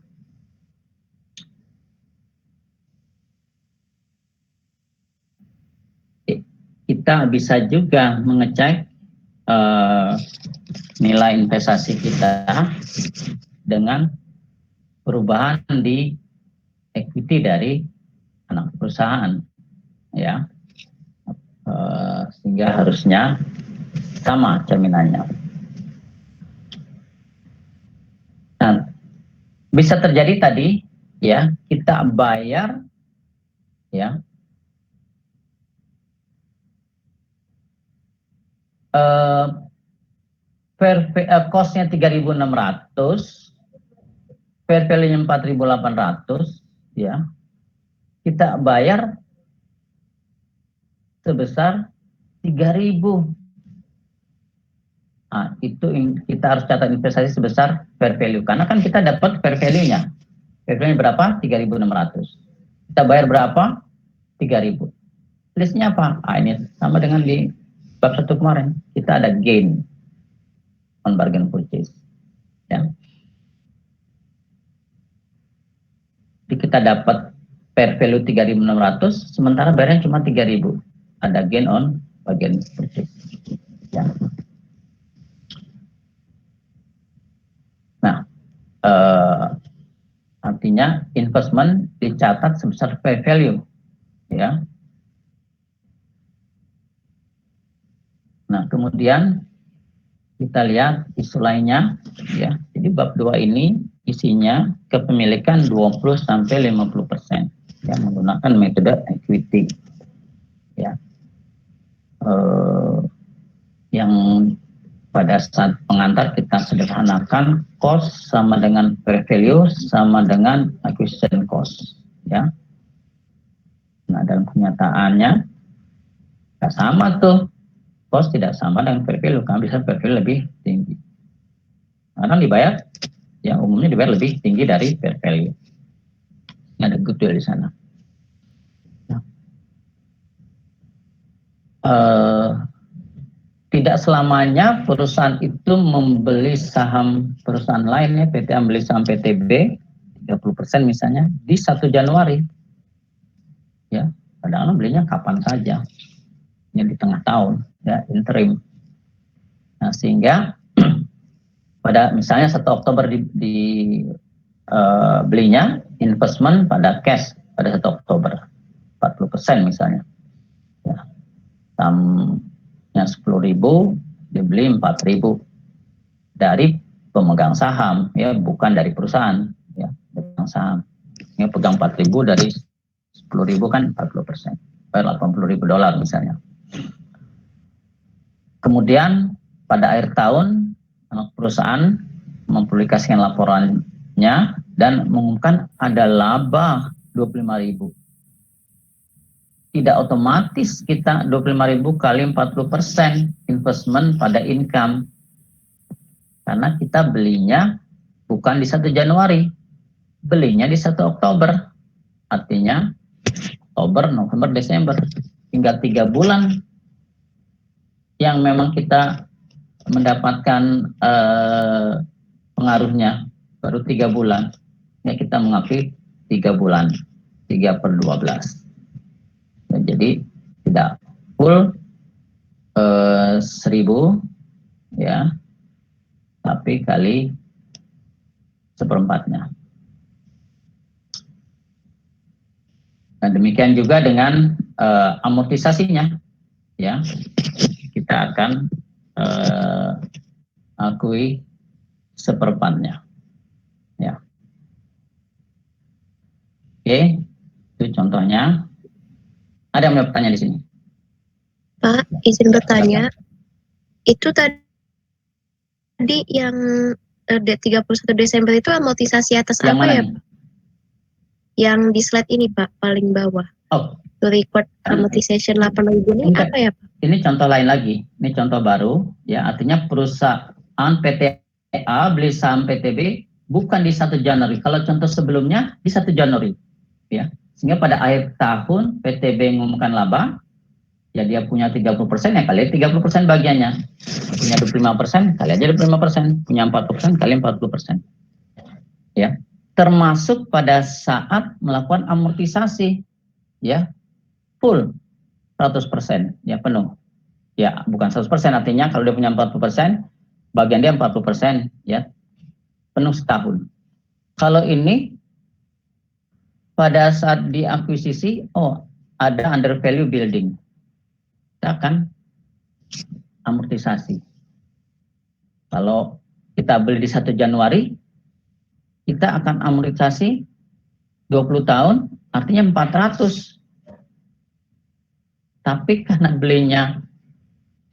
S1: Kita bisa juga mengecek nilai investasi kita dengan perubahan di equity dari anak perusahaan, ya, sehingga harusnya sama cerminannya. Nah, bisa terjadi tadi, ya, kita bayar, ya, cost-nya 3.600, fair value-nya 4.800, ya, kita bayar sebesar 3.000. Nah, itu kita harus catat investasi sebesar fair value, karena kan kita dapat fair value-nya. Fair value-nya berapa? 3.600. Kita bayar berapa? 3.000. Listnya apa? Ah, ini sama dengan di bab 1 kemarin. Kita ada gain on bargain purchase, ya. Jadi kita dapat fair value 3.600, sementara bayarnya cuma 3.000. Ada gain on bagian purchase. Ya. Nah, artinya investment dicatat sebesar fair value, ya. Nah, kemudian kita lihat isu lainnya, ya. Jadi bab 2 ini isinya kepemilikan 20-50%, yang menggunakan metode equity, ya. Yang pada saat pengantar kita sederhanakan cost sama dengan fair value sama dengan acquisition cost, ya. Nah, dalam kenyataannya nggak sama tuh, cost tidak sama dengan fair value, karena bisa fair value lebih tinggi. Karena dibayar, yang umumnya dibayar lebih tinggi dari fair value. Ini ada goodwill di sana. Nah, tidak selamanya perusahaan itu membeli saham perusahaan lainnya. PT membeli saham PTB 30% misalnya di 1 Januari, ya. Kadang-kadang belinya kapan saja, ya, di tengah tahun, ya, interim. Nah, sehingga pada misalnya 1 Oktober belinya investment pada cash pada 1 Oktober 40% misalnya, ya. Yang 10.000 dibeli 4.000 dari pemegang saham, ya, bukan dari perusahaan, ya, pemegang saham. Yang pegang 4.000 dari 10.000 kan 40%, $80.000 misalnya. Kemudian pada akhir tahun perusahaan mempublikasikan laporannya dan mengumumkan ada laba 25.000. Tidak otomatis kita 25.000 kali 40% investment pada income. Karena kita belinya bukan di 1 Januari, belinya di 1 Oktober. Artinya Oktober, November, Desember, tinggal 3 bulan yang memang kita mendapatkan pengaruhnya, baru 3 bulan. Ya, kita mengakui 3 bulan, 3/12. Jadi tidak full 1.000, ya, tapi kali 1/4-nya. Dan demikian juga dengan amortisasinya, ya, kita akan akui 1/4-nya, ya. Oke, itu contohnya. Ada yang mau bertanya di sini?
S7: Pak, izin bertanya. Itu tadi yang 31 Desember itu amortisasi atas
S1: Yang
S7: apa
S1: mana
S7: ya,
S1: nih?
S7: Pak? Yang di slide ini, Pak, paling bawah.
S1: Oh,
S7: To record amortization 8.000 ini
S1: enggak.
S7: apa ya, Pak?
S1: Ini contoh lain lagi. Ini contoh baru, ya. Artinya perusahaan PTA beli saham PTB bukan di 1 Januari. Kalau contoh sebelumnya di 1 Januari, ya. Sehingga pada akhir tahun PTB mengumumkan laba, ya dia punya 30%, ya kali 30% bagiannya. Punya 25%, kali aja 25%. Punya 40%, kali 40%. Ya. Termasuk pada saat melakukan amortisasi, ya, full 100%, ya, penuh. Ya, bukan 100%, artinya kalau dia punya 40%, bagian dia 40%, ya, penuh setahun. Kalau ini pada saat diakuisisi, oh, ada under value building, kita akan amortisasi. Kalau kita beli di 1 Januari, kita akan amortisasi 20 tahun, artinya 400. Tapi karena belinya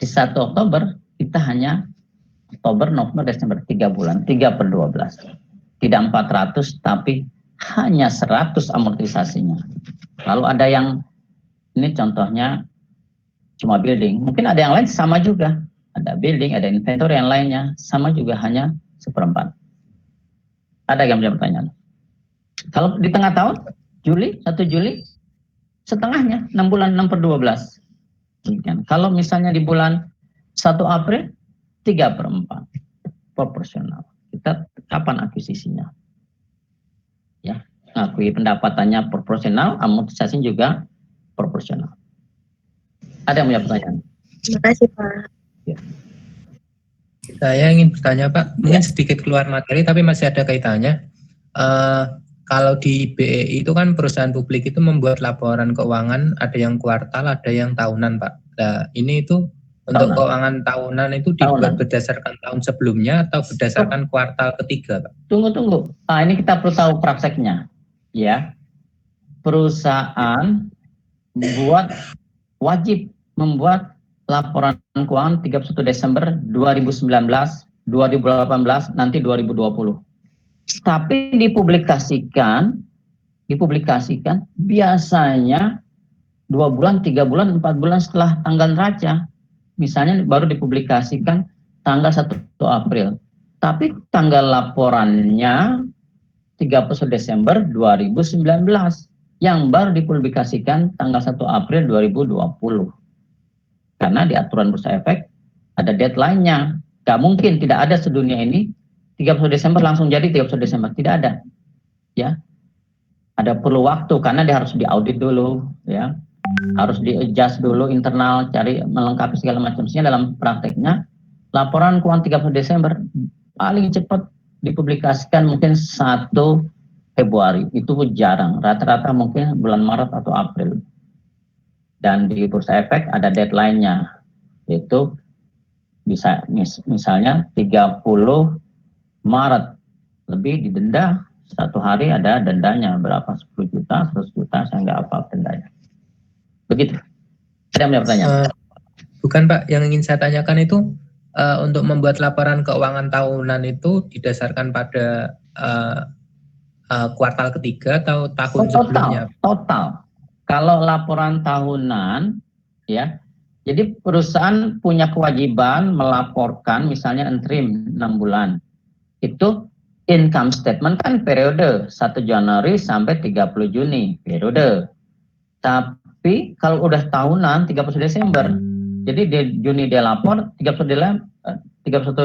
S1: di 1 Oktober, kita hanya Oktober, November, Desember, 3 bulan, 3/12. Tidak 400, tapi hanya 100 amortisasinya. Lalu ada yang, ini contohnya cuma building, mungkin ada yang lain sama juga. Ada building, ada inventory yang lainnya, sama juga hanya 1/4. Ada yang punya pertanyaan? Kalau di tengah tahun, 1 Juli, setengahnya, 6 bulan, 6/12. Kalau misalnya di bulan 1 April, 3/4. Proporsional. Kita kapan akuisisinya? Ya. mengakui pendapatannya proporsional, amortisasi juga proporsional. Ada yang punya pertanyaan?
S7: Terima kasih Pak.
S4: Saya ingin bertanya Pak, mungkin sedikit keluar materi tapi masih ada kaitannya. Kalau di BEI itu kan perusahaan publik itu membuat laporan keuangan, ada yang kuartal, ada yang tahunan Pak. Nah ini itu untuk
S1: Tahunan.
S4: keuangan tahunan itu dibuat berdasarkan tahun sebelumnya atau berdasarkan kuartal ketiga Pak?
S1: Tunggu. Ini kita perlu tahu prakteknya. Ya, perusahaan wajib membuat laporan keuangan 31 Desember 2019, 2018, nanti 2020. Tapi dipublikasikan biasanya 2 bulan, 3 bulan, 4 bulan setelah tanggal neraca. Misalnya baru dipublikasikan tanggal 1 April. Tapi tanggal laporannya 31 Desember 2019 yang baru dipublikasikan tanggal 1 April 2020. Karena di aturan bursa efek ada deadline-nya. Gak mungkin, tidak ada sedunia ini 31 Desember langsung jadi 31 Desember, tidak ada. Ya. Ada perlu waktu karena dia harus diaudit dulu, ya. Harus di-adjust dulu internal, cari melengkapi segala macam. Sehingga dalam prakteknya laporan keuangan 31 Desember paling cepat dipublikasikan mungkin 1 Februari. Itu jarang. Rata-rata mungkin bulan Maret atau April. Dan di bursa efek ada deadline-nya. Yaitu bisa misalnya 30 Maret. Lebih didenda, 1 hari ada dendanya. Berapa? 10 juta, 100 juta, saya nggak apa dendanya. Begitu. Ada yang pertanyaan?
S4: Bukan Pak, yang ingin saya tanyakan itu untuk membuat laporan keuangan tahunan itu didasarkan pada kuartal ketiga atau tahun sebelumnya?
S1: Total. Kalau laporan tahunan, ya, jadi perusahaan punya kewajiban melaporkan misalnya interim 6 bulan. Itu income statement kan periode 1 Januari sampai 30 Juni, periode. Tapi kalau udah tahunan 31 Desember, jadi di Juni dia lapor, 31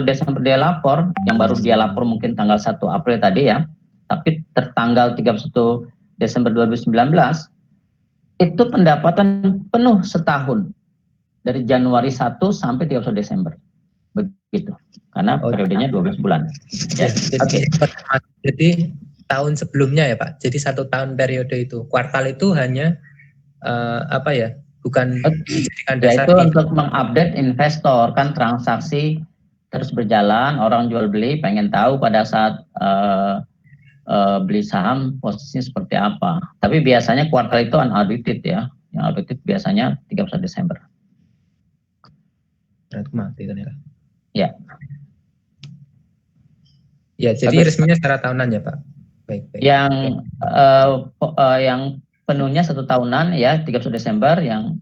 S1: Desember dia lapor, yang baru dia lapor mungkin tanggal 1 April tadi ya, tapi tertanggal 31 Desember 2019, itu pendapatan penuh setahun, dari Januari 1 sampai 31 Desember. Begitu, karena periodenya 12 bulan.
S4: Ya, jadi tahun sebelumnya ya Pak, jadi 1 tahun periode itu, kuartal itu hanya bukan dijadikan dasar.
S1: Itu untuk mengupdate investor, kan transaksi terus berjalan, orang jual beli pengen tahu pada saat beli saham posisinya seperti apa. Tapi biasanya kuartal itu unaudited ya, yang audited biasanya 31 Desember.
S4: Mati kan ya.
S1: Ya.
S4: Ya, jadi resminya secara tahunan ya Pak. Baik.
S1: Yang penuhnya 1 tahunan ya 31 Desember yang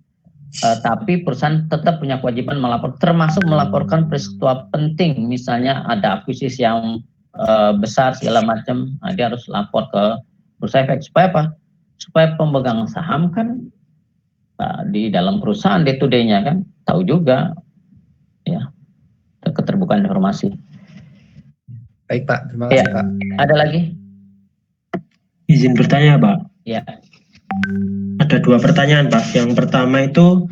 S1: tapi perusahaan tetap punya kewajiban melapor, termasuk melaporkan peristiwa penting, misalnya ada akuisisi yang besar segala macam, dia harus lapor ke bursa efek. Supaya apa? Supaya pemegang saham kan di dalam perusahaan day to day-nya kan tahu juga ya keterbukaan informasi.
S4: Baik Pak, terima kasih Pak.
S1: Ada lagi?
S5: Izin bertanya Pak.
S1: Ya.
S5: Ada 2 pertanyaan Pak. Yang pertama itu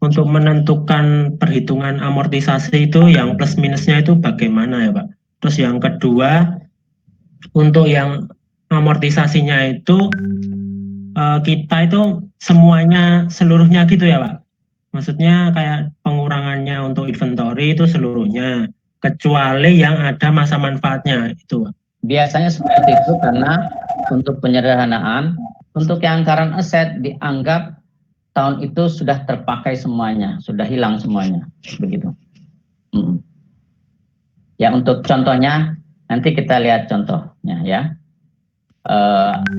S5: untuk menentukan perhitungan amortisasi itu yang plus minusnya itu bagaimana ya Pak? Terus yang kedua, untuk yang amortisasinya itu kita itu seluruhnya gitu ya Pak? Maksudnya kayak pengurangannya untuk inventory itu seluruhnya, kecuali yang ada masa manfaatnya itu Pak.
S1: Biasanya seperti itu karena untuk penyederhanaan, untuk yang current asset dianggap tahun itu sudah terpakai semuanya, sudah hilang semuanya, begitu. Ya, untuk contohnya nanti kita lihat contohnya ya.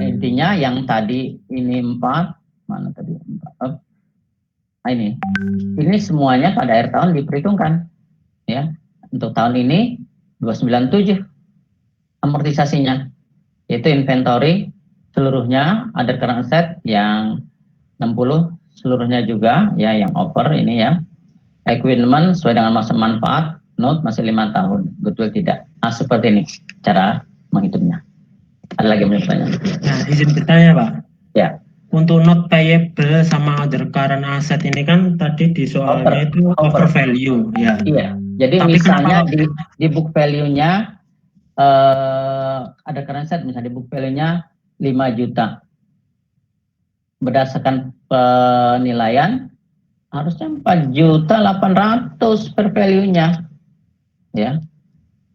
S1: Intinya yang tadi ini 4, mana tadi 4? Ini semuanya pada akhir tahun diperhitungkan ya. Untuk tahun ini 297 amortisasinya, yaitu inventory seluruhnya, ada current asset yang 60 seluruhnya juga ya, yang over ini ya. Equipment sesuai dengan masa manfaat, note masih 5 tahun, betul tidak? Nah, seperti ini cara menghitungnya. Ada lagi yang mau bertanya?
S5: Nah, izin bertanya Pak.
S1: Ya.
S5: Untuk not payable sama other current asset ini kan tadi di soalnya itu over value ya.
S1: Iya. Jadi
S5: Tapi
S1: misalnya
S5: kenapa
S1: di book value-nya ada current asset, misalnya di book value-nya 5 juta. Berdasarkan penilaian harusnya 4.800.000 per value-nya. Ya.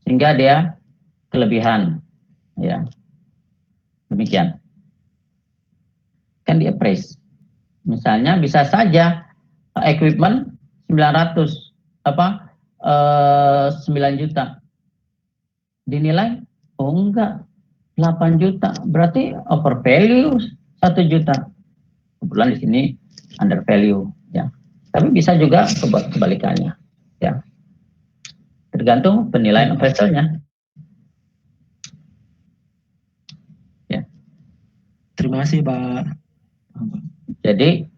S1: Sehingga dia kelebihan. Ya. Demikian. Kan di appraise. Misalnya bisa saja equipment 900 9 juta. Dinilai enggak 8 juta. Berarti over value 1 juta. Kebetulan di sini under value ya. Tapi bisa juga kebalikannya ya. Tergantung penilaian appraisalnya. Ya.
S5: Terima kasih Pak.
S1: Jadi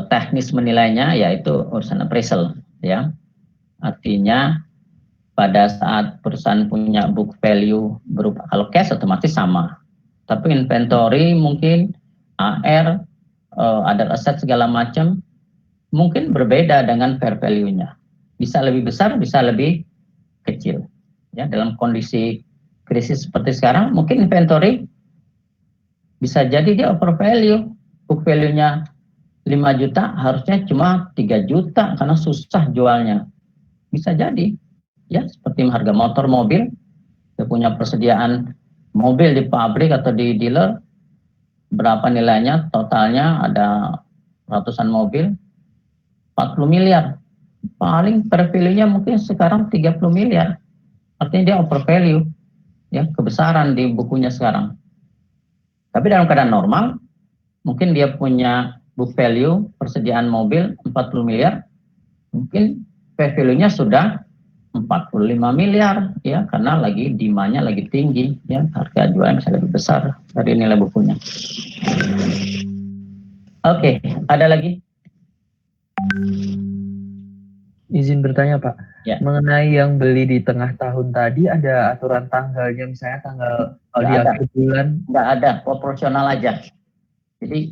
S1: teknis menilainya yaitu urusan appraisal ya. Artinya pada saat perusahaan punya book value berupa kalau cash otomatis sama. Tapi inventory mungkin AR, other asset segala macam mungkin berbeda dengan fair value-nya. Bisa lebih besar, bisa lebih kecil. Ya, dalam kondisi krisis seperti sekarang mungkin inventory bisa jadi dia over value. Book value-nya 5 juta harusnya cuma 3 juta karena susah jualnya. Bisa jadi. Ya, seperti harga motor mobil, dia punya persediaan mobil di pabrik atau di dealer, berapa nilainya, totalnya ada ratusan mobil, 40 miliar. Paling per value-nya mungkin sekarang 30 miliar. Artinya dia over value, ya, kebesaran di bukunya sekarang. Tapi dalam keadaan normal, mungkin dia punya book value persediaan mobil 40 miliar, mungkin fair value-nya sudah 45 miliar ya, karena lagi demand-nya lagi tinggi ya, harga jualnya bisa lebih besar dari nilai bukunya. Oke, ada lagi?
S6: Izin bertanya Pak,
S1: Ya.
S6: mengenai yang beli di tengah tahun tadi ada aturan tanggalnya, misalnya tanggal di akhir bulan?
S1: Nggak ada, proporsional aja. Jadi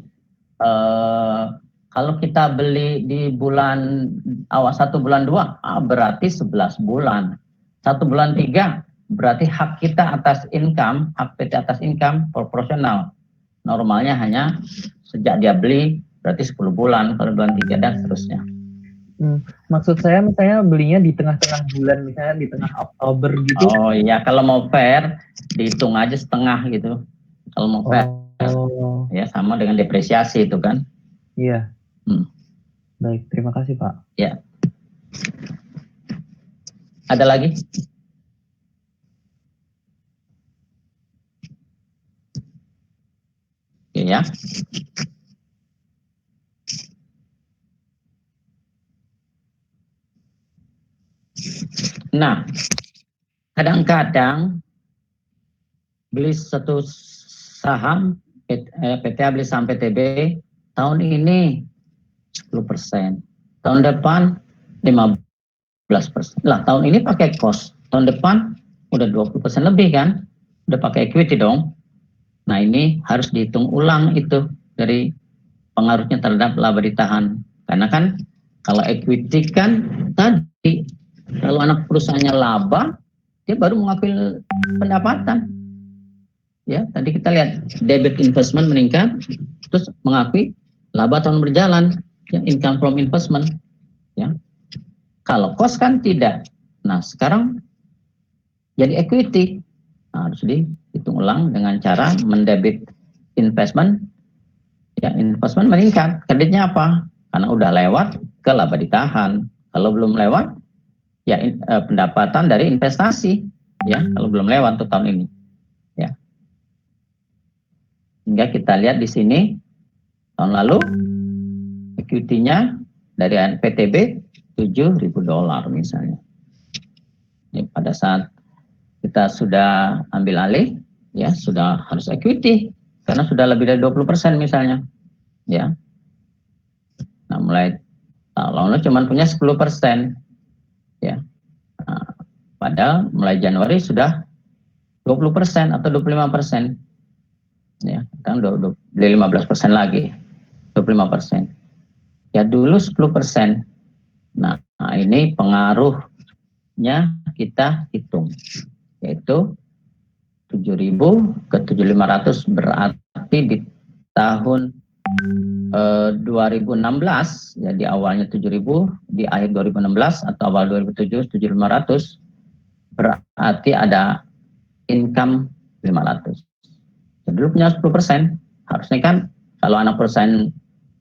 S1: kalau kita beli di bulan awal 1 bulan 2, berarti 11 bulan. 1 bulan 3 berarti hak kita atas income, hak PT atas income proporsional. Normalnya hanya sejak dia beli berarti 10 bulan, kalau bulan 3 dan seterusnya.
S6: Maksud saya misalnya belinya di tengah-tengah bulan, misalnya di tengah Oktober gitu.
S1: Oh iya, kalau mau fair dihitung aja setengah gitu. Kalau mau fair. Ya sama dengan depresiasi itu kan.
S6: Iya. Baik, terima kasih Pak.
S1: Ya. Ada lagi? Oke ya. Nah, kadang-kadang beli satu saham PTA beli saham PTB tahun ini 10%, tahun depan 15%. Lah tahun ini pakai cost, tahun depan udah 20% lebih kan, udah pakai equity dong. Nah ini harus dihitung ulang itu dari pengaruhnya terhadap laba ditahan, karena kan kalau equity kan tadi kalau anak perusahaannya laba dia baru mengambil pendapatan. Ya, tadi kita lihat debit investment meningkat, terus mengakui laba tahun berjalan, ya, income from investment. Ya, kalau cost kan tidak. Nah, sekarang jadi equity, nah, harus dihitung ulang dengan cara mendebit investment. Ya, investment meningkat, kreditnya apa? Karena udah lewat ke laba ditahan. Kalau belum lewat, ya pendapatan dari investasi. Ya, kalau belum lewat untuk tahun ini. Ya. Hingga kita lihat di sini tahun lalu equity-nya dari PTB $7.000 misalnya. Ya, pada saat kita sudah ambil alih, ya sudah harus equity karena sudah lebih dari 20% misalnya. Ya. Nah, mulai tahun lalu cuma punya 10%. Ya. Nah, padahal mulai Januari sudah 20% atau 25%. Ya, kan beli 15% lagi. 25%. Ya dulu 10%. Nah, ini pengaruhnya kita hitung. Yaitu 7.000 ke 7.500 berarti di tahun 2016, ya di awalnya 7.000, di akhir 2016 atau awal 2007 7.500, berarti ada income 500. Jadi dulu punya 10%, harusnya kan kalau anak perusahaan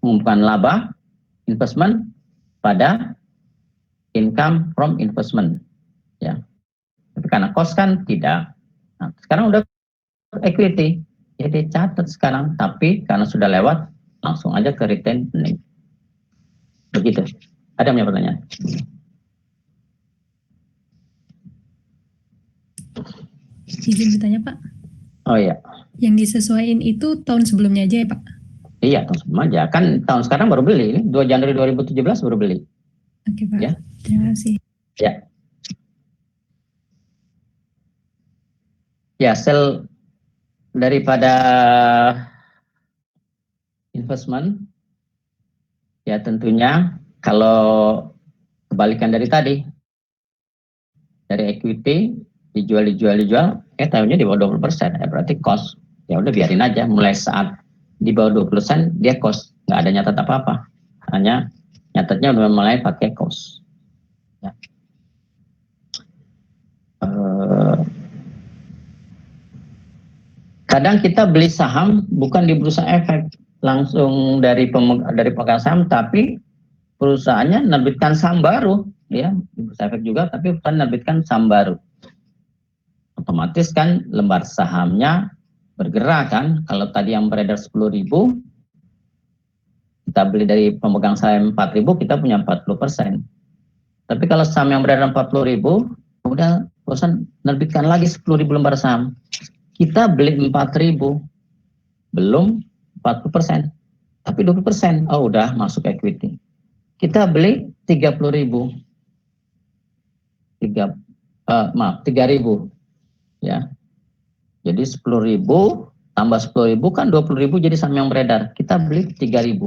S1: mengumumkan laba investment pada income from investment, ya. Tapi karena cost kan tidak. Nah, sekarang udah equity, ya dicatat sekarang. Tapi karena sudah lewat, langsung aja ke retain earning. Begitu. Ada yang punya pertanyaan?
S8: Izin bertanya Pak.
S1: Oh iya.
S8: Yang disesuaikan itu tahun sebelumnya aja ya Pak?
S1: Iya, tahun sebelum aja. Kan tahun sekarang baru beli. 2 Januari 2017 baru beli.
S8: Oke Pak.
S1: Ya.
S8: Terima kasih.
S1: Ya. Ya, sel daripada investment, ya tentunya kalau kebalikan dari tadi, dari equity dijual, tahunnya di bawah 20%, ya berarti cost. Ya udah biarin aja, mulai saat di bawah 20% dia cost, nggak ada nyatat apa-apa, hanya nyatatnya udah mulai pakai cost. Ya. Kadang kita beli saham bukan di bursa efek langsung dari pemegang saham, tapi perusahaannya menerbitkan saham baru, ya di bursa efek juga, tapi bukan menerbitkan saham baru. Otomatis kan lembar sahamnya bergerak kan. Kalau tadi yang beredar 10.000, kita beli dari pemegang saham 4.000, kita punya 40%. Tapi kalau saham yang beredar 40.000, udah perusahaan menerbitkan lagi 10.000 lembar saham. Kita beli 4.000, belum 40%, tapi 20%, oh udah masuk equity. Kita beli 30.000, 3.000, ya. Jadi 10.000 tambah 10.000 kan 20.000 jadi saham yang beredar. Kita beli 3.000.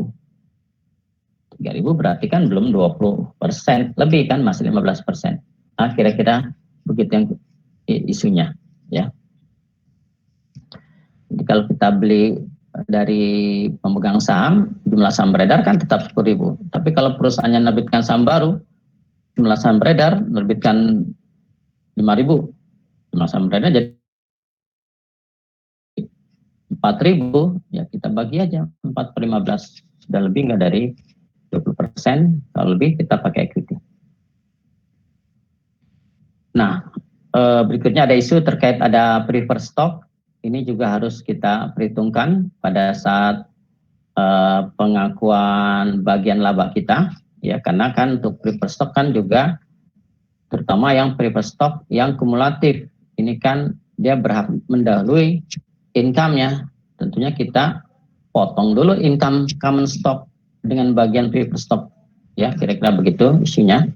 S1: 3.000 berarti kan belum 20%, lebih kan masih 15%. Nah, kira-kira begitu yang isunya, ya. Jadi kalau kita beli dari pemegang saham, jumlah saham beredar kan tetap 10.000. Tapi kalau perusahaannya menerbitkan saham baru, jumlah saham beredar menerbitkan 5.000. Jumlah saham beredar jadi 4.000, ya kita bagi aja 4/15. Sudah lebih nggak dari 20%, kalau lebih kita pakai equity. Nah, berikutnya ada isu terkait ada preferred stock. Ini juga harus kita perhitungkan pada saat pengakuan bagian laba kita, ya karena kan untuk preferred stock kan juga terutama yang preferred stock yang kumulatif. Ini kan dia berhak mendahului income-nya. Tentunya kita potong dulu income common stock dengan bagian preferred stock, ya kira-kira begitu isunya.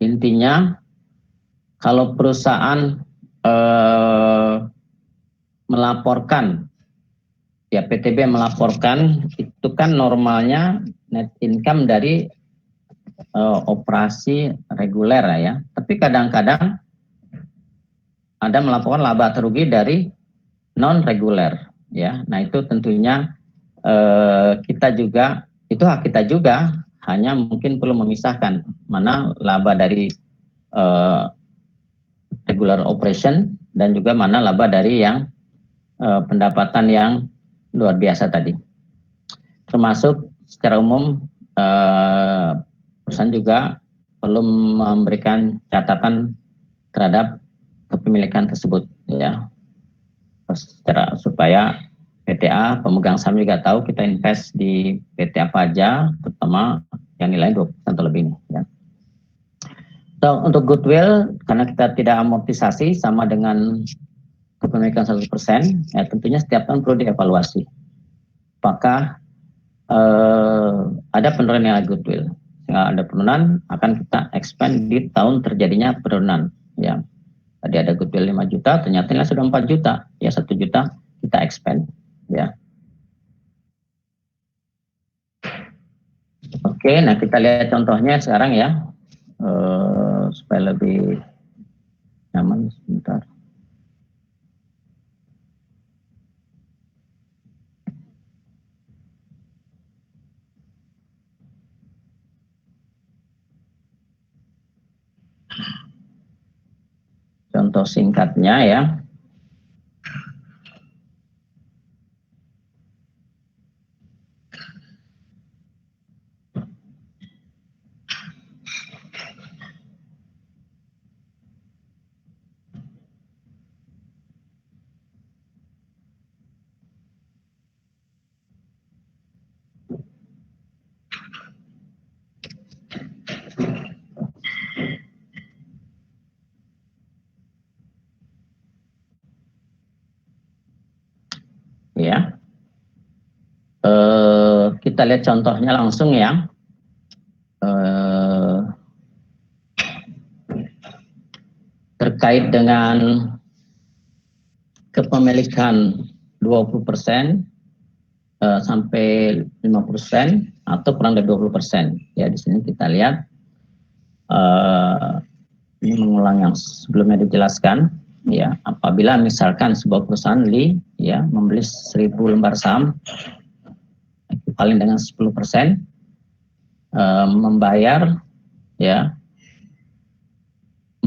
S1: Intinya kalau perusahaan melaporkan, ya PTB melaporkan itu kan normalnya net income dari operasi reguler ya. Tapi kadang-kadang ada melaporkan laba atau rugi dari non reguler ya. Nah itu tentunya kita juga, itu hak kita juga, hanya mungkin perlu memisahkan mana laba dari regular operation dan juga mana laba dari yang pendapatan yang luar biasa tadi. Termasuk secara umum perusahaan juga perlu memberikan catatan terhadap kepemilikan tersebut ya, secara supaya PTA pemegang saham juga tahu kita invest di PT apa aja, terutama yang nilai 20% atau lebih ya. So, untuk goodwill karena kita tidak amortisasi sama dengan kepemilikan 100%, ya tentunya setiap tahun perlu dievaluasi. Apakah ada penurunan nilai goodwill. Sehingga ada penurunan, akan kita expand di tahun terjadinya penurunan. Ya, tadi ada goodwill 5 juta, ternyata nilai sudah 4 juta, ya 1 juta kita expand. Ya. Oke, nah kita lihat contohnya sekarang ya, supaya lebih nyaman sebentar. Contoh singkatnya ya. Ya, kita lihat contohnya langsung ya. Terkait dengan kepemilikan 20% sampai 50% atau kurang dari 20%. Ya, di sini kita lihat ini mengulang yang sebelumnya dijelaskan. Ya, apabila misalkan sebuah perusahaan ya membeli 1000 lembar saham paling dengan 10%, membayar ya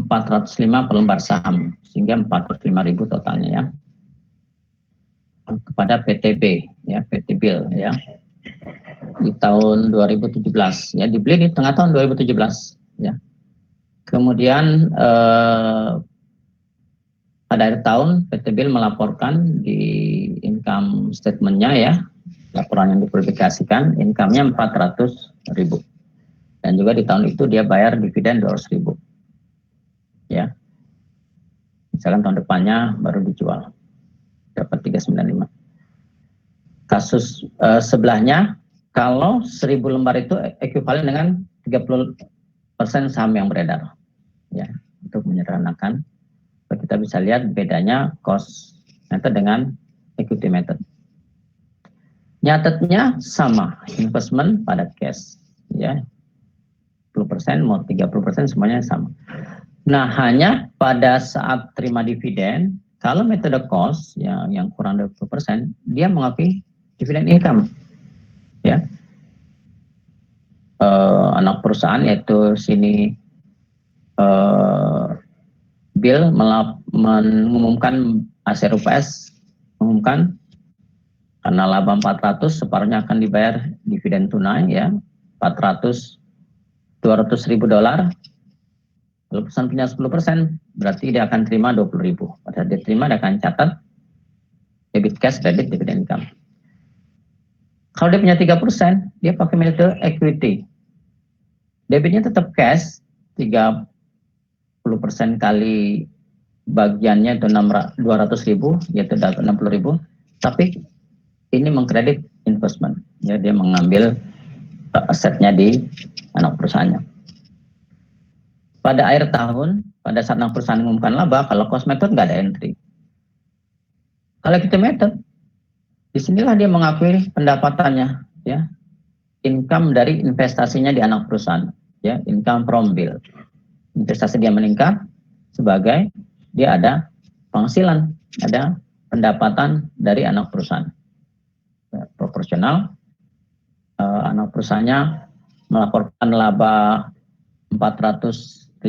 S1: 405 per lembar saham, sehingga 45.000 totalnya ya kepada PTB ya, PT Bill ya di tahun 2017 ya, dibeli di tengah tahun 2017 ya. Kemudian pada akhir tahun PT Bill melaporkan di income statement-nya ya, laporan yang dipublikasikan, income-nya 400.000. Dan juga di tahun itu dia bayar dividen 200.000. Ya. Misalkan tahun depannya baru dijual. Dapat 395. Kasus sebelahnya, kalau 1000 lembar itu ekuivalen dengan 30% saham yang beredar. Ya, untuk menyederhanakan. Kita bisa lihat bedanya cost method dengan equity method. Nyatetnya sama, investment pada cash ya, 10% mau 30% semuanya sama. Nah, hanya pada saat terima dividen, kalau metode cost yang kurang dari 20%, dia mengakui dividen income ya. Anak perusahaan yaitu sini Bill mengumumkan, ASER UPS mengumumkan karena laba 400, separuhnya akan dibayar dividen tunai ya, 200.000 dolar. Kalau perusahaan punya 10%, berarti dia akan terima 20.000. Pada dia terima, dia akan catat debit cash, debit dividen income. Kalau dia punya 3%, dia pakai metode equity. Debitnya tetap cash, 30% kali bagiannya itu 200.000, yaitu 60.000, tapi ini mengkredit investment, ya, dia mengambil asetnya di anak perusahaannya. Pada akhir tahun, pada saat anak perusahaan mengumumkan laba, kalau cost method nggak ada entry. Kalau equity method, disinilah dia mengakui pendapatannya, ya, income dari investasinya di anak perusahaan, ya, income from Bill. Investasi dia meningkat sebagai dia ada penghasilan, ada pendapatan dari anak perusahaan. Ya, proporsional, anak perusahaannya melaporkan laba 400.000,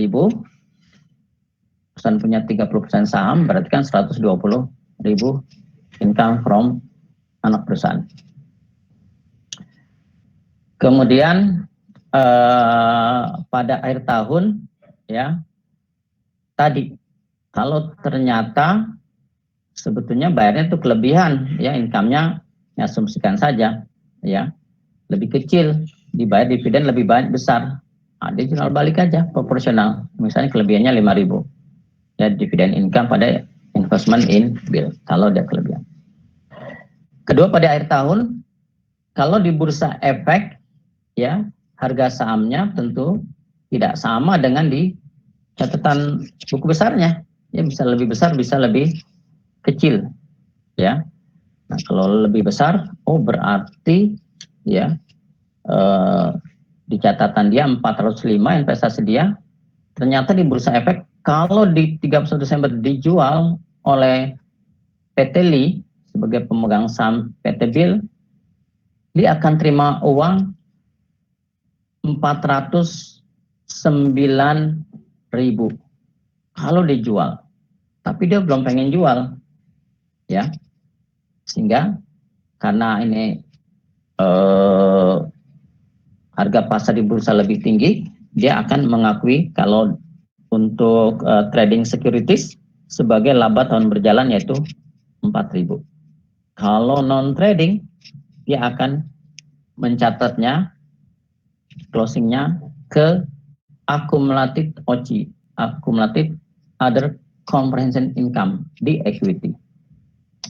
S1: perusahaan punya 30% saham, berarti kan 120.000 income from anak perusahaan. Kemudian pada akhir tahun, ya, tadi kalau ternyata sebetulnya bayarnya itu kelebihan, ya, income-nya asumsikan saja, ya, lebih kecil, dibayar dividen lebih banyak besar, nah, dia jual balik aja proporsional, misalnya kelebihannya 5.000, ya, dividen income pada investment in Bill kalau dia kelebihan. Kedua, pada akhir tahun, kalau di bursa efek ya harga sahamnya tentu tidak sama dengan di catatan buku besarnya. Ya bisa lebih besar, bisa lebih kecil, ya. Nah, kalau lebih besar, oh berarti ya di catatan dia 405 investasi dia, ternyata di bursa efek kalau di 31 Desember dijual oleh PT LI sebagai pemegang saham PT BIL, dia akan terima uang 409.000 kalau dijual, tapi dia belum pengen jual, ya, sehingga karena ini harga pasar di bursa lebih tinggi, dia akan mengakui kalau untuk trading securities sebagai laba tahun berjalan yaitu 4.000. Kalau non trading, dia akan mencatatnya closingnya ke akumulatif OCI, akumulatif other comprehensive income di equity,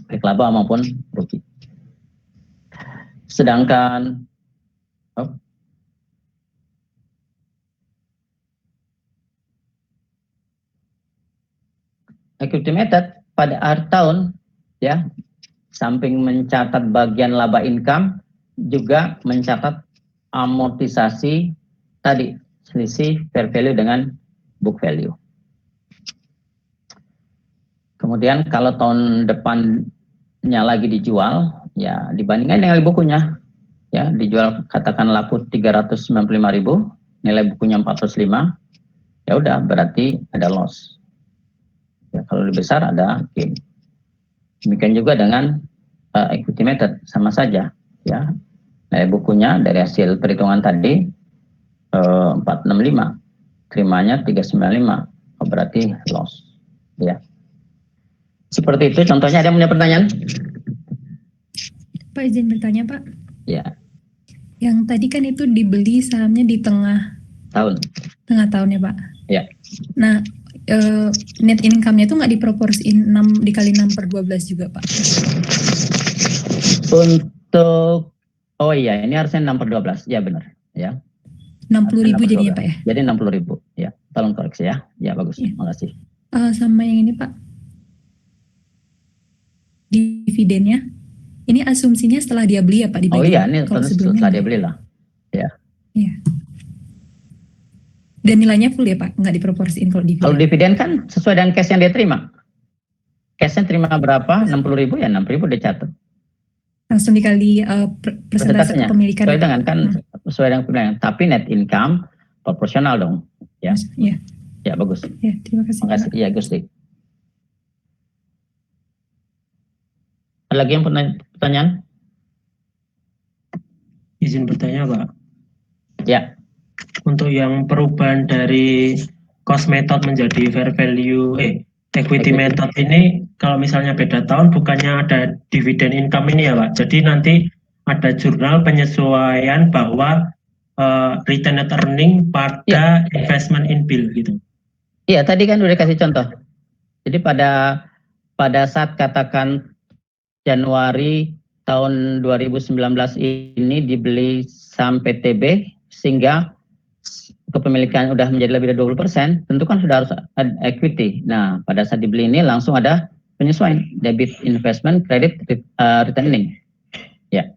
S1: baik laba maupun rugi. Sedangkan equity method pada akhir tahun, ya, samping mencatat bagian laba income, juga mencatat amortisasi tadi, selisih fair value dengan book value. Kemudian kalau tahun depannya lagi dijual, ya dibandingkan dengan bukunya, ya dijual katakan laku 395.000, nilai bukunya 405, ya udah berarti ada loss. Ya, kalau lebih besar ada gain. Demikian juga dengan equity method, sama saja, ya. Nilai bukunya dari hasil perhitungan tadi 465, terimanya 395, oh, berarti loss, ya. Seperti itu contohnya. Ada yang punya pertanyaan?
S8: Pak, izin bertanya, Pak.
S1: Ya.
S8: Yang tadi kan itu dibeli sahamnya di tengah
S1: Tahun
S8: ya, Pak.
S1: Ya.
S8: Nah, net income-nya itu nggak diproporsiin 6 dikali 6/12 juga, Pak?
S1: Untuk, oh iya, ini harusnya 6/12, ya benar, ya.
S8: 60.000 jadinya, Pak, ya?
S1: Jadi 60.000, ya. Tolong koreksi ya. Ya bagus,
S8: Ya.
S1: makasih.
S8: Sama yang ini, Pak, dividennya, ini asumsinya setelah dia beli ya, Pak, dibagi?
S1: Oh iya, ini
S8: kalau sebelumnya
S1: setelah dia beli lah, ya.
S8: Iya. Dan nilainya full ya, Pak, nggak diproporsiin kalau dividen?
S1: Kalau dividen kan sesuai dengan cash yang dia terima. Cashnya terima berapa? 60.000, ya 6.000 dicatat.
S8: Langsung dikali persentase kepemilikan.
S1: Sesuai dengan kan, sesuai dengan pemilikan. Tapi net income proporsional dong, ya.
S8: Iya.
S1: Ya bagus.
S8: Ya, terima kasih.
S1: Makasih. Iya, Gusti. Ada lagi yang pertanyaan?
S5: Izin bertanya, Pak.
S1: Ya.
S5: Untuk yang perubahan dari cost method menjadi fair value, equity method ini, kalau misalnya beda tahun, bukannya ada dividen income ini ya, Pak? Jadi nanti ada jurnal penyesuaian bahwa return net earning pada investment in bill gitu.
S1: Iya, tadi kan udah kasih contoh. Jadi pada saat katakan Januari tahun 2019 ini dibeli saham PTB sehingga kepemilikan udah menjadi lebih dari 20%, tentu kan sudah harus ada equity. Nah, pada saat dibeli ini langsung ada penyesuaian debit investment, credit returning. Ya.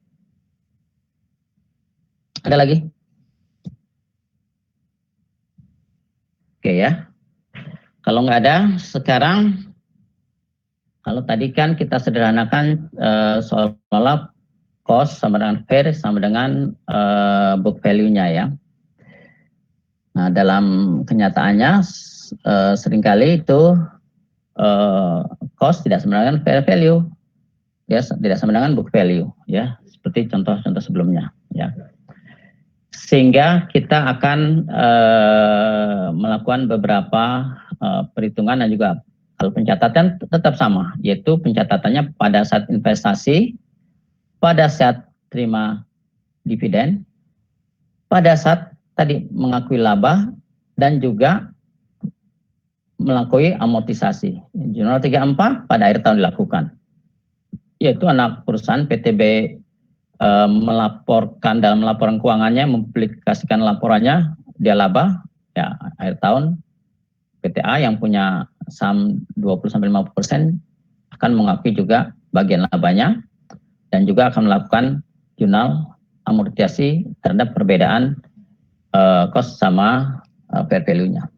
S1: Ada lagi? Oke ya. Kalau nggak ada, sekarang kalau tadi kan kita sederhanakan seolah-olah cost sama dengan fair sama dengan book value-nya ya. Nah, dalam kenyataannya seringkali itu cost tidak sama dengan fair value, ya, tidak sama dengan book value, ya, seperti contoh-contoh sebelumnya, ya. Sehingga kita akan melakukan beberapa perhitungan dan juga kalau pencatatan tetap sama, yaitu pencatatannya pada saat investasi, pada saat terima dividen, pada saat tadi mengakui laba, dan juga melakukan amortisasi. Jurnal 34 pada akhir tahun dilakukan, yaitu anak perusahaan PTB melaporkan dalam laporan keuangannya, mempublikasikan laporannya, dia laba ya akhir tahun. PTA yang punya saham 20-50% akan mengakui juga bagian labanya dan juga akan melakukan jurnal amortisasi terhadap perbedaan cost sama fair value-nya.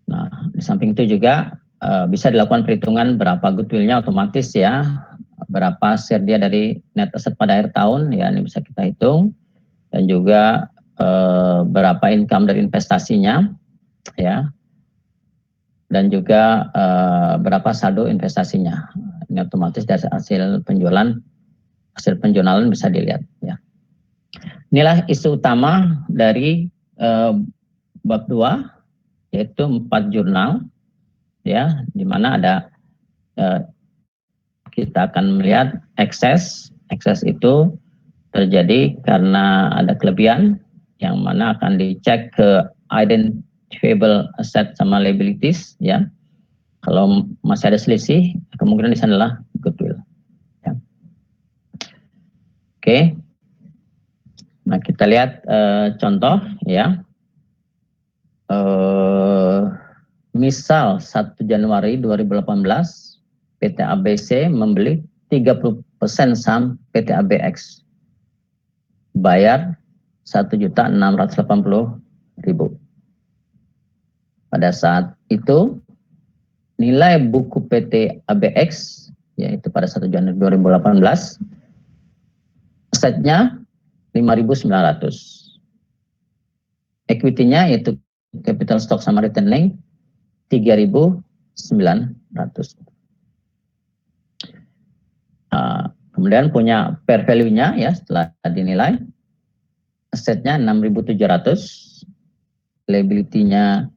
S1: Nah, di samping itu juga bisa dilakukan perhitungan berapa goodwill-nya otomatis ya, berapa share dia dari net asset pada akhir tahun ya, ini bisa kita hitung, dan juga berapa income dari investasinya ya, dan juga berapa saldo investasinya. Ini otomatis dari hasil penjualan bisa dilihat ya. Inilah isu utama dari bab 2, yaitu 4 jurnal ya, di mana ada kita akan melihat ekses itu terjadi karena ada kelebihan yang mana akan dicek ke identifiable asset sama liabilities ya. Kalau masih ada selisih, kemungkinan di sana adalah goodwill ya. Oke. Nah, kita lihat contoh ya. Misal 1 Januari 2018 PT ABC membeli 30% saham PT ABX, bayar 1.680.000. Pada saat itu nilai buku PT ABX yaitu pada 1 Januari 2018 asetnya 5.900, equity-nya yaitu capital stock sama retaining 3.900. Kemudian punya fair value-nya ya, setelah dinilai asetnya 6.700, liability-nya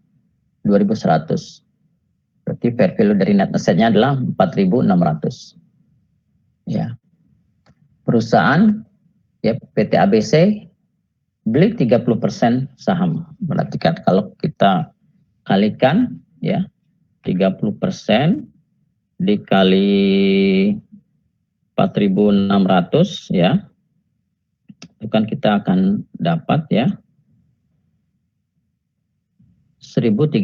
S1: 2.100. Berarti fair value dari net asset-nya adalah 4.600. Ya. Perusahaan ya PT ABC beli 30% saham. Berarti kan kalau kita kalikan ya 30% dikali 4.600 ya, itu kan kita akan dapat ya 1.380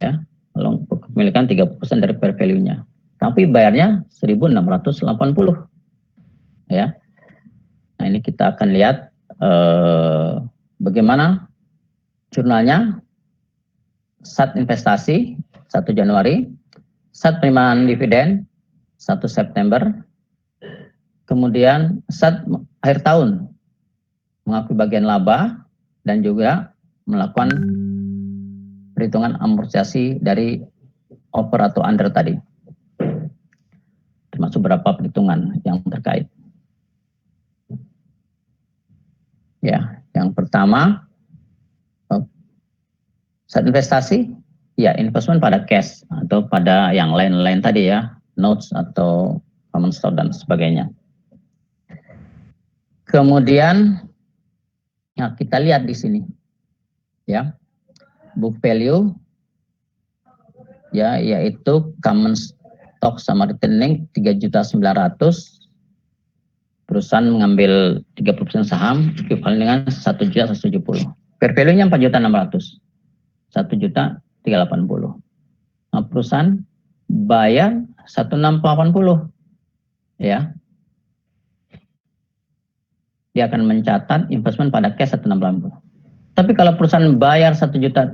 S1: ya, kalau kepemilikan 30% dari fair value-nya. Tapi bayarnya 1.680 ya. Nah, ini kita akan lihat bagaimana jurnalnya. Saat investasi 1 Januari, saat penerimaan dividen 1 September, kemudian saat akhir tahun mengakui bagian laba dan juga melakukan perhitungan amortisasi dari over atau under tadi, termasuk berapa perhitungan yang terkait. Ya, yang pertama saat investasi ya investment pada cash atau pada yang lain-lain tadi ya, notes atau common stock dan sebagainya. Kemudian ya, kita lihat di sini ya, book value ya, yaitu common stock sama retaining 3.900.000. Perusahaan mengambil 30% saham equivalent dengan 1.170.000. Fair value-nya 4.600.000. 1.380.000. Nah, perusahaan bayar 1.680 ya. Dia akan mencatat investment pada cash 1.680. Tapi kalau perusahaan bayar 1.300.000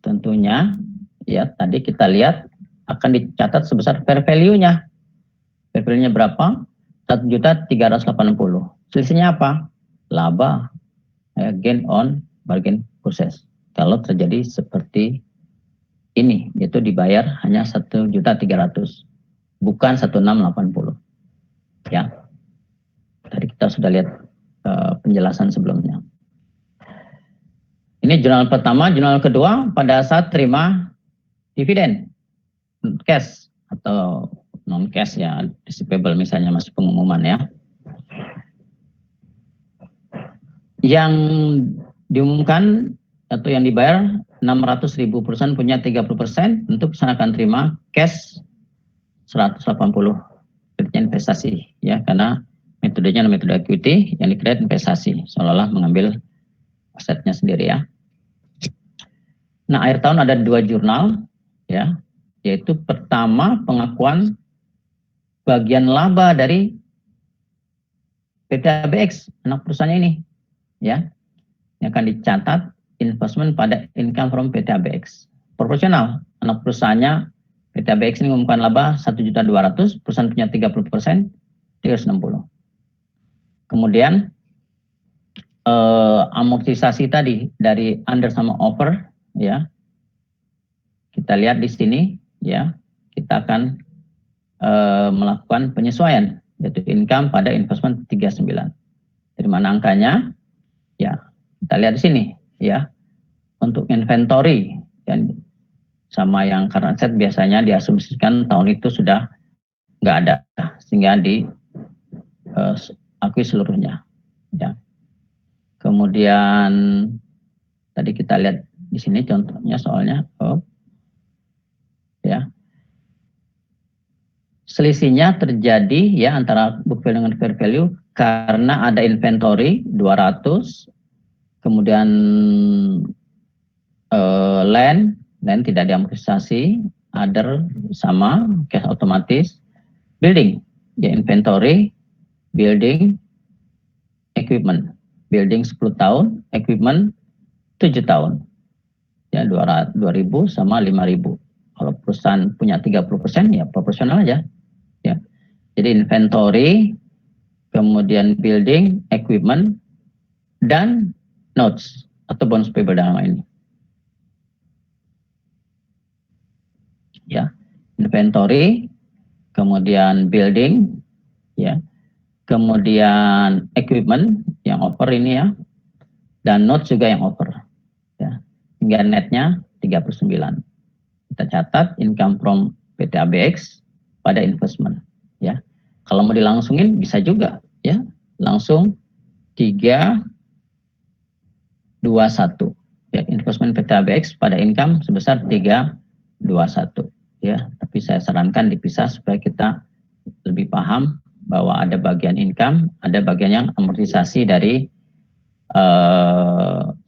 S1: tentunya ya, tadi kita lihat akan dicatat sebesar fair value-nya. Fair value-nya berapa? 1.380.000. Selisihnya apa? Laba ya, gain on bargain purchase. Kalau terjadi seperti ini, yaitu dibayar hanya 1.300.000, bukan 1.680. Ya, tadi kita sudah lihat penjelasan sebelumnya. Ini jurnal pertama. Jurnal kedua pada saat terima dividen cash atau non cash ya, receivable misalnya, masih pengumuman ya. Yang diumumkan atau yang dibayar 600.000, perusahaan punya 30%, tentu perusahaan akan terima cash 180 kreditnya investasi, ya, karena metodenya metode equity yang dikredit investasi, seolah-olah mengambil asetnya sendiri, ya. Nah, akhir tahun ada 2 jurnal, ya, yaitu pertama pengakuan bagian laba dari PT ABX, anak perusahaannya ini, ya, yang akan dicatat investment pada income from PT ABX. Proporsional, anak perusahaannya PT ABX ini mengumumkan laba 1.200.000, perusahaan punya 30%, 360. Kemudian amortisasi tadi dari under sama over, ya, kita lihat di sini, ya, kita akan melakukan penyesuaian, yaitu income pada investment 39. Dari mana angkanya? Ya, kita lihat di sini, ya. Untuk inventory, dan sama yang current asset biasanya diasumsikan tahun itu sudah nggak ada, sehingga diakui seluruhnya, ya. Kemudian tadi kita lihat di sini contohnya soalnya, ya. Selisihnya terjadi, ya, antara book value dengan fair value karena ada inventory 200, kemudian land tidak diamortisasi, other sama, cash otomatis, building, ya, inventory, building, equipment, building 10 tahun, equipment 7 tahun, ya, 2.000 sama 5.000. Kalau perusahaan punya 30%, ya proporsional aja, ya. Jadi inventory, kemudian building, equipment, dan notes atau bonds payable dalam hal ini, ya. Inventory, kemudian building, ya, kemudian equipment yang over ini, ya, dan notes juga yang over, ya, hingga netnya 39. Kita catat income from PT ABX pada investment, ya. Kalau mau dilangsungin bisa juga, ya, langsung 321, ya, investment PT ABX pada income sebesar 321, ya. Tapi saya sarankan dipisah supaya kita lebih paham bahwa ada bagian income, ada bagian yang amortisasi dari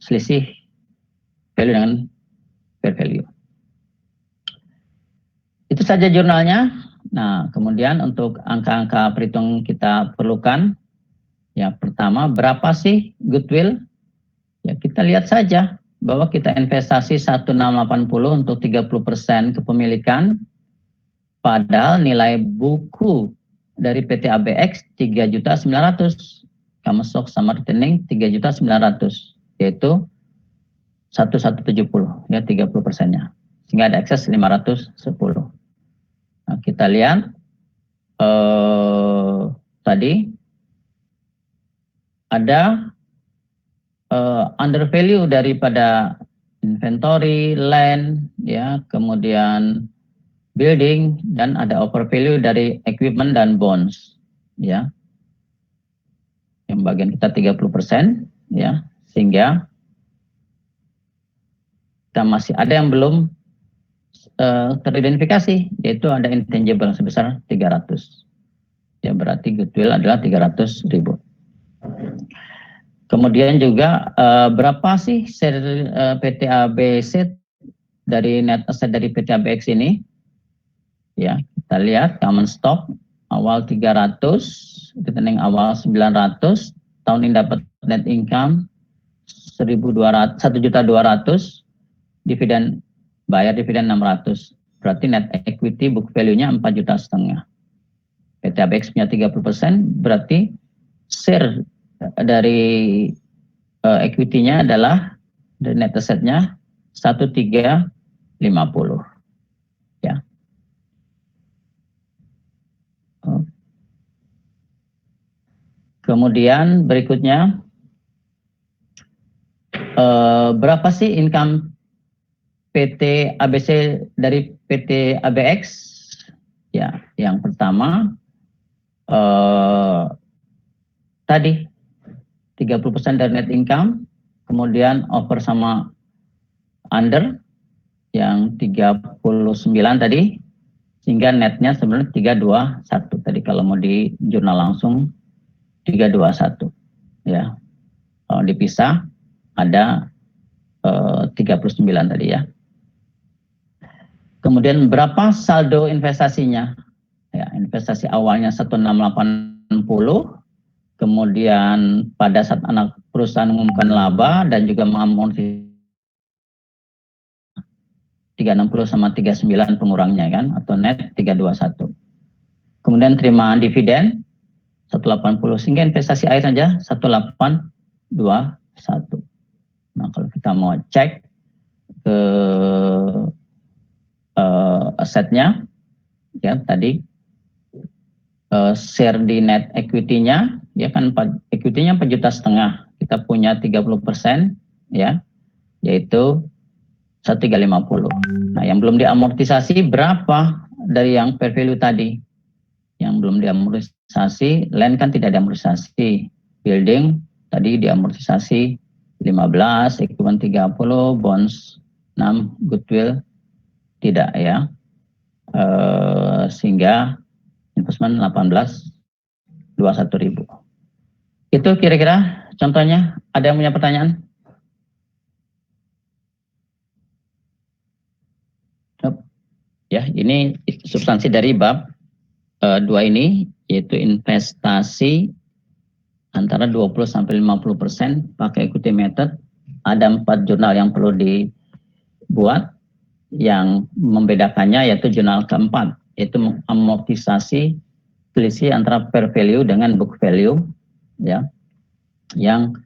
S1: selisih value dengan fair value. Itu saja jurnalnya. Nah, kemudian untuk angka-angka perhitung kita perlukan, ya, pertama berapa sih goodwill? Ya, kita lihat saja bahwa kita investasi 1.680 untuk 30% kepemilikan, padahal nilai buku dari PT ABX 3.900.000, common stock sama retaining 3.900.000, yaitu 1.170, ya, 30%-nya, sehingga ada ekses 510. Nah, kita lihat tadi ada under value daripada inventory, land, ya, kemudian building, dan ada over value dari equipment dan bonds, ya. Yang bagian kita 30%, ya, sehingga kita masih ada yang belum teridentifikasi, yaitu ada intangible sebesar 300. Ya, berarti goodwill adalah 300.000. Kemudian juga berapa sih share PT ABC dari net asset dari PT ABX ini? Ya, kita lihat common stock awal 300, retaining awal 900, tahun ini dapat net income 1.200, 1.200.000, dividen bayar dividen 600, berarti net equity book value-nya 4,5 juta. PT ABX punya 30%, berarti share dari equity-nya adalah dari net asset-nya 1.350, ya. Kemudian berikutnya, berapa sih income PT ABC dari PT ABX? Ya, yang pertama tadi 30% dari net income, kemudian over sama under yang 39 tadi, sehingga netnya sebenarnya 321 tadi kalau mau di jurnal langsung 321 ya. Kalau dipisah ada 39 tadi ya. Kemudian berapa saldo investasinya? Ya, investasi awalnya 1680, kemudian pada saat anak perusahaan mengumumkan laba dan juga mengamortisasi 360 sama 39 pengurangnya kan, atau net 321. Kemudian terima dividen 180, sehingga investasi akhir saja 1821. Nah, kalau kita mau cek ke asetnya, ya tadi share di net equity-nya, ya kan equity-nya 4,5 juta, kita punya 30%, ya, yaitu 1.350. Nah, yang belum diamortisasi berapa dari yang fair value tadi? Yang belum diamortisasi, land kan tidak diamortisasi, building tadi diamortisasi 15, equipment 30, bonds 6, goodwill tidak ya, sehingga investment 18.21.000. Itu kira-kira contohnya. Ada yang punya pertanyaan? Ya, ini substansi dari bab 2 ini, yaitu investasi antara 20-50% pakai equity method. Ada 4 jurnal yang perlu dibuat. Yang membedakannya yaitu jurnal keempat, yaitu amortisasi selisih antara fair value dengan book value, ya. Yang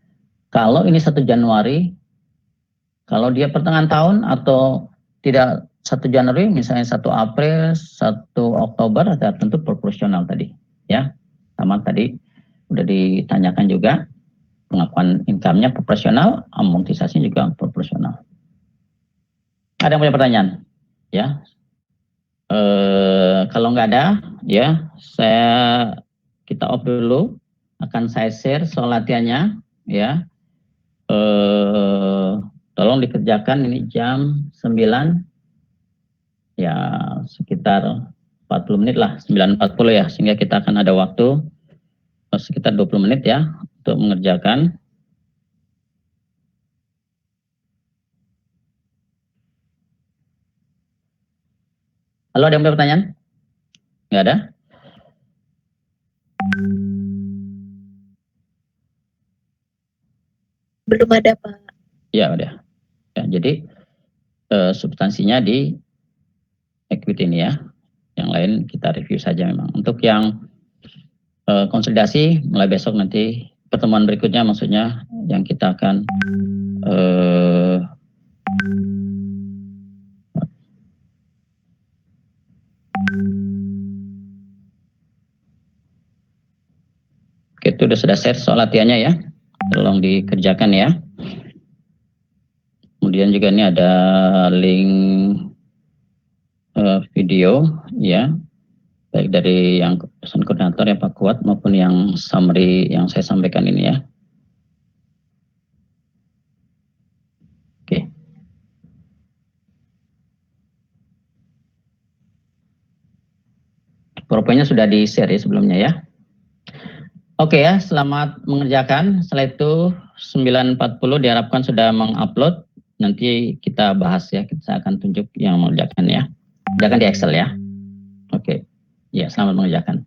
S1: kalau ini 1 Januari, kalau dia pertengahan tahun atau tidak 1 Januari, misalnya 1 April, 1 Oktober, ada tentu proporsional tadi, ya. Sama tadi udah ditanyakan juga, pengakuan income-nya proporsional, amortisasinya juga proporsional. Ada yang punya pertanyaan? Ya. Kalau nggak ada, ya kita off dulu. Akan saya share soal latihannya, ya. Tolong dikerjakan, ini jam 9. Ya, sekitar 40 menit lah, 9.40 ya, sehingga kita akan ada waktu sekitar 20 menit ya untuk mengerjakan. Halo, ada yang punya pertanyaan? Nggak ada?
S7: Belum ada, Pak.
S1: Ya, udah. Ya, jadi substansinya di equity ini ya. Yang lain kita review saja memang. Untuk yang konsolidasi, mulai besok nanti pertemuan berikutnya, maksudnya yang kita akan Oke, itu sudah share soal latihannya ya. Tolong dikerjakan ya. Kemudian juga ini ada link video ya, baik dari yang pesan koordinator ya Pak Kuat maupun yang summary yang saya sampaikan ini ya. Oke. PowerPoint-nya sudah di-share ya sebelumnya ya. Oke ya, selamat mengerjakan. Setelah itu 9.40 diharapkan sudah mengupload. Nanti kita bahas ya, kita akan tunjuk yang mengerjakan ya. Kerjakan di Excel ya. Oke. Ya, selamat mengerjakan.